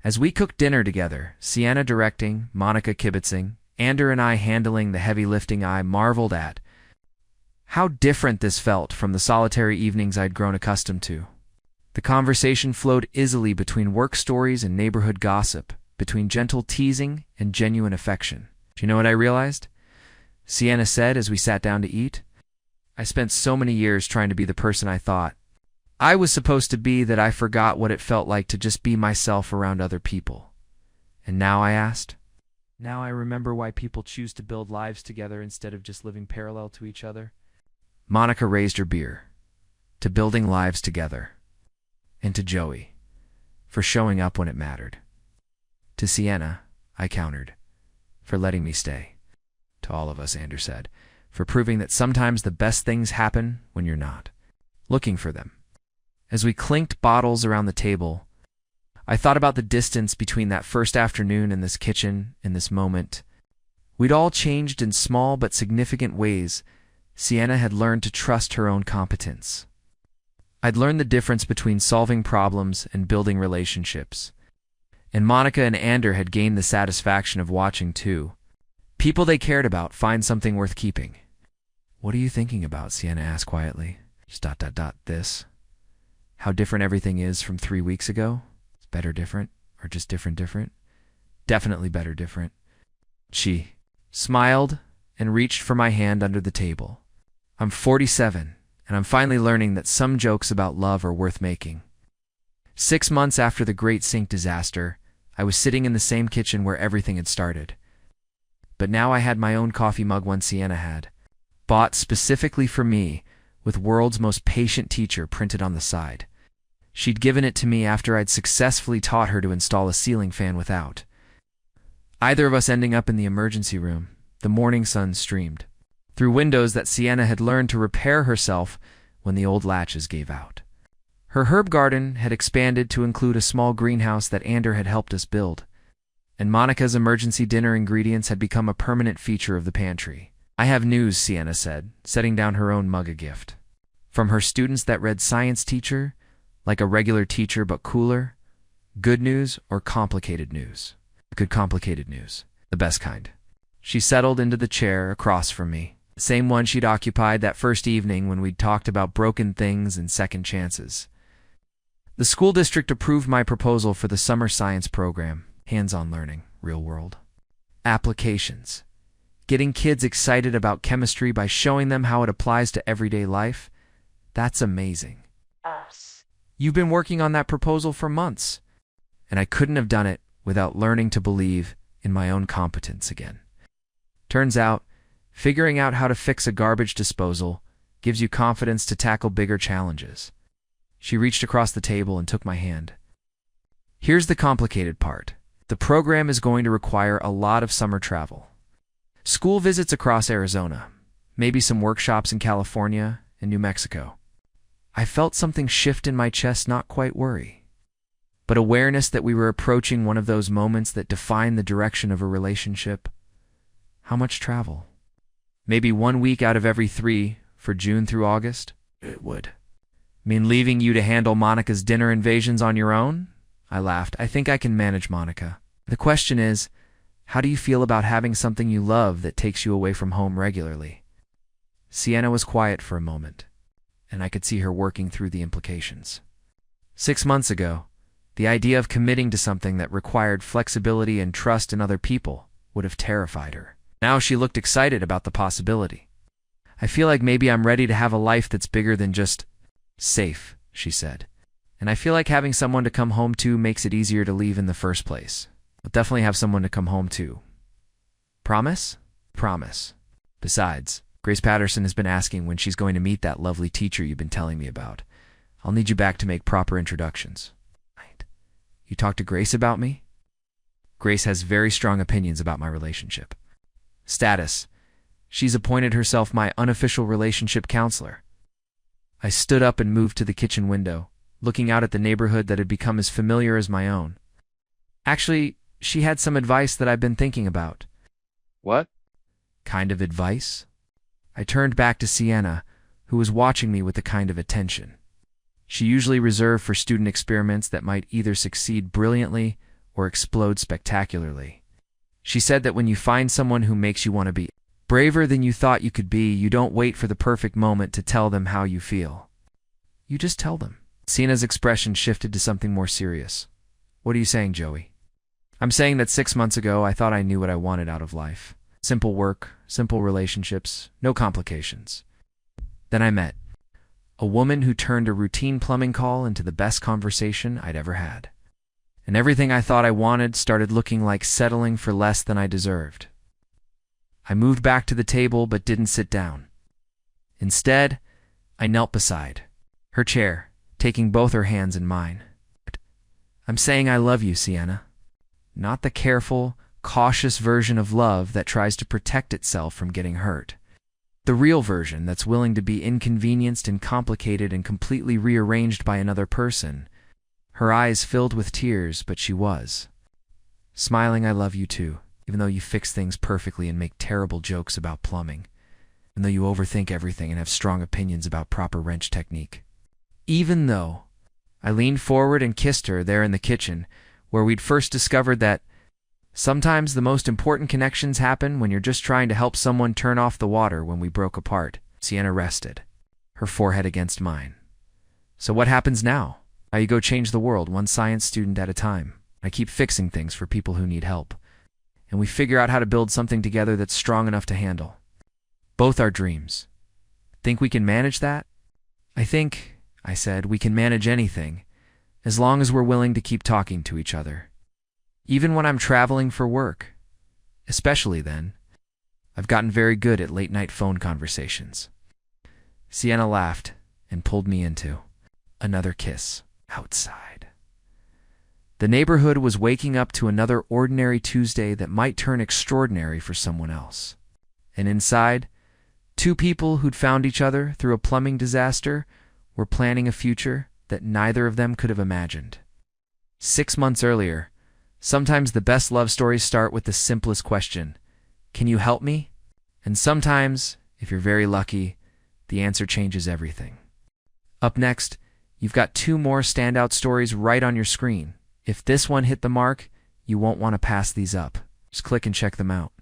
As we cooked dinner together, Sienna directing, Monica kibitzing, Ander and I handling the heavy lifting, I marveled at how different this felt from the solitary evenings I'd grown accustomed to. The conversation flowed easily between work stories and neighborhood gossip, between gentle teasing and genuine affection. Do you know what I realized? Sienna said as we sat down to eat. I spent so many years trying to be the person I thought I was supposed to be that I forgot what it felt like to just be myself around other people. And now, I asked, now I remember why people choose to build lives together instead of just living parallel to each other. Monica raised her beer. To building lives together. And to Joey, for showing up when it mattered. To Sienna, I countered, for letting me stay. To all of us, Anders said, for proving that sometimes the best things happen when you're not looking for them. As we clinked bottles around the table, I thought about the distance between that first afternoon in this kitchen, in this moment. We'd all changed in small but significant ways. Sienna had learned to trust her own competence. I'd learned the difference between solving problems and building relationships. And Monica and Ander had gained the satisfaction of watching, too. People they cared about find something worth keeping. What are you thinking about? Sienna asked quietly. Just this. How different everything is from 3 weeks ago? It's better different, or just different? Definitely better different. She smiled and reached for my hand under the table. I'm 47, and I'm finally learning that some jokes about love are worth making. 6 months after the Great Sink disaster, I was sitting in the same kitchen where everything had started. But now I had my own coffee mug one Sienna had, bought specifically for me, with world's most patient teacher printed on the side. She'd given it to me after I'd successfully taught her to install a ceiling fan without either of us ending up in the emergency room. The morning sun streamed through windows that Sienna had learned to repair herself when the old latches gave out. Her herb garden had expanded to include a small greenhouse that Ander had helped us build, and Monica's emergency dinner ingredients had become a permanent feature of the pantry. I have news, Sienna said, setting down her own mug a gift. From her students that read science teacher, like a regular teacher but cooler, good news or complicated news? Good complicated news, the best kind. She settled into the chair across from me, the same one she'd occupied that first evening when we'd talked about broken things and second chances. The school district approved my proposal for the summer science program, hands-on learning, real world. Applications. Getting kids excited about chemistry by showing them how it applies to everyday life. That's amazing. You've been working on that proposal for months, and I couldn't have done it without learning to believe in my own competence again. Turns out, figuring out how to fix a garbage disposal gives you confidence to tackle bigger challenges. She reached across the table and took my hand. Here's the complicated part. The program is going to require a lot of summer travel. School visits across Arizona, maybe some workshops in California and New Mexico. I felt something shift in my chest, not quite worry, but awareness that we were approaching one of those moments that define the direction of a relationship. How much travel? Maybe 1 week out of every 3 for June through August? It would mean leaving you to handle Monica's dinner invasions on your own? I laughed. I think I can manage Monica. The question is, how do you feel about having something you love that takes you away from home regularly? Sienna was quiet for a moment, and I could see her working through the implications. 6 months ago, the idea of committing to something that required flexibility and trust in other people would have terrified her. Now she looked excited about the possibility. I feel like maybe I'm ready to have a life that's bigger than just safe, she said. And I feel like having someone to come home to makes it easier to leave in the first place. I'll definitely have someone to come home to. Promise? Promise. Besides, Grace Patterson has been asking when she's going to meet that lovely teacher you've been telling me about. I'll need you back to make proper introductions. Right. You talked to Grace about me? Grace has very strong opinions about my relationship. Status: she's appointed herself my unofficial relationship counselor. I stood up and moved to the kitchen window, looking out at the neighborhood that had become as familiar as my own. Actually, she had some advice that I've been thinking about. What? Kind of advice? I turned back to Sienna, who was watching me with a kind of attention. She usually reserved for student experiments that might either succeed brilliantly or explode spectacularly. She said that when you find someone who makes you want to be braver than you thought you could be, you don't wait for the perfect moment to tell them how you feel. You just tell them. Sienna's expression shifted to something more serious. What are you saying, Joey? I'm saying that 6 months ago I thought I knew what I wanted out of life. Simple work, simple relationships, no complications. Then I met a woman who turned a routine plumbing call into the best conversation I'd ever had. And everything I thought I wanted started looking like settling for less than I deserved. I moved back to the table but didn't sit down. Instead, I knelt beside her chair, taking both her hands in mine. I'm saying I love you, Sienna. Not the careful, cautious version of love that tries to protect itself from getting hurt. The real version that's willing to be inconvenienced and complicated and completely rearranged by another person. Her eyes filled with tears, but she was smiling. I love you too, even though you fix things perfectly and make terrible jokes about plumbing, even though you overthink everything and have strong opinions about proper wrench technique. Even though I leaned forward and kissed her there in the kitchen, where we'd first discovered that sometimes the most important connections happen when you're just trying to help someone turn off the water. When we broke apart, Sienna rested, her forehead against mine. So what happens now? You go change the world, one science student at a time. I keep fixing things for people who need help. And we figure out how to build something together that's strong enough to handle both our dreams. Think we can manage that? I think, I said, we can manage anything, as long as we're willing to keep talking to each other. Even when I'm traveling for work. Especially then. I've gotten very good at late-night phone conversations. Sienna laughed and pulled me into another kiss. Outside. The neighborhood was waking up to another ordinary Tuesday that might turn extraordinary for someone else. And inside, 2 people who'd found each other through a plumbing disaster were planning a future that neither of them could have imagined. 6 months earlier, sometimes the best love stories start with the simplest question, "Can you help me?" And sometimes, if you're very lucky, the answer changes everything. Up next, you've got 2 more standout stories right on your screen. If this one hit the mark, you won't want to pass these up. Just click and check them out.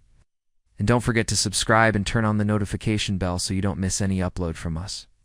And don't forget to subscribe and turn on the notification bell so you don't miss any upload from us.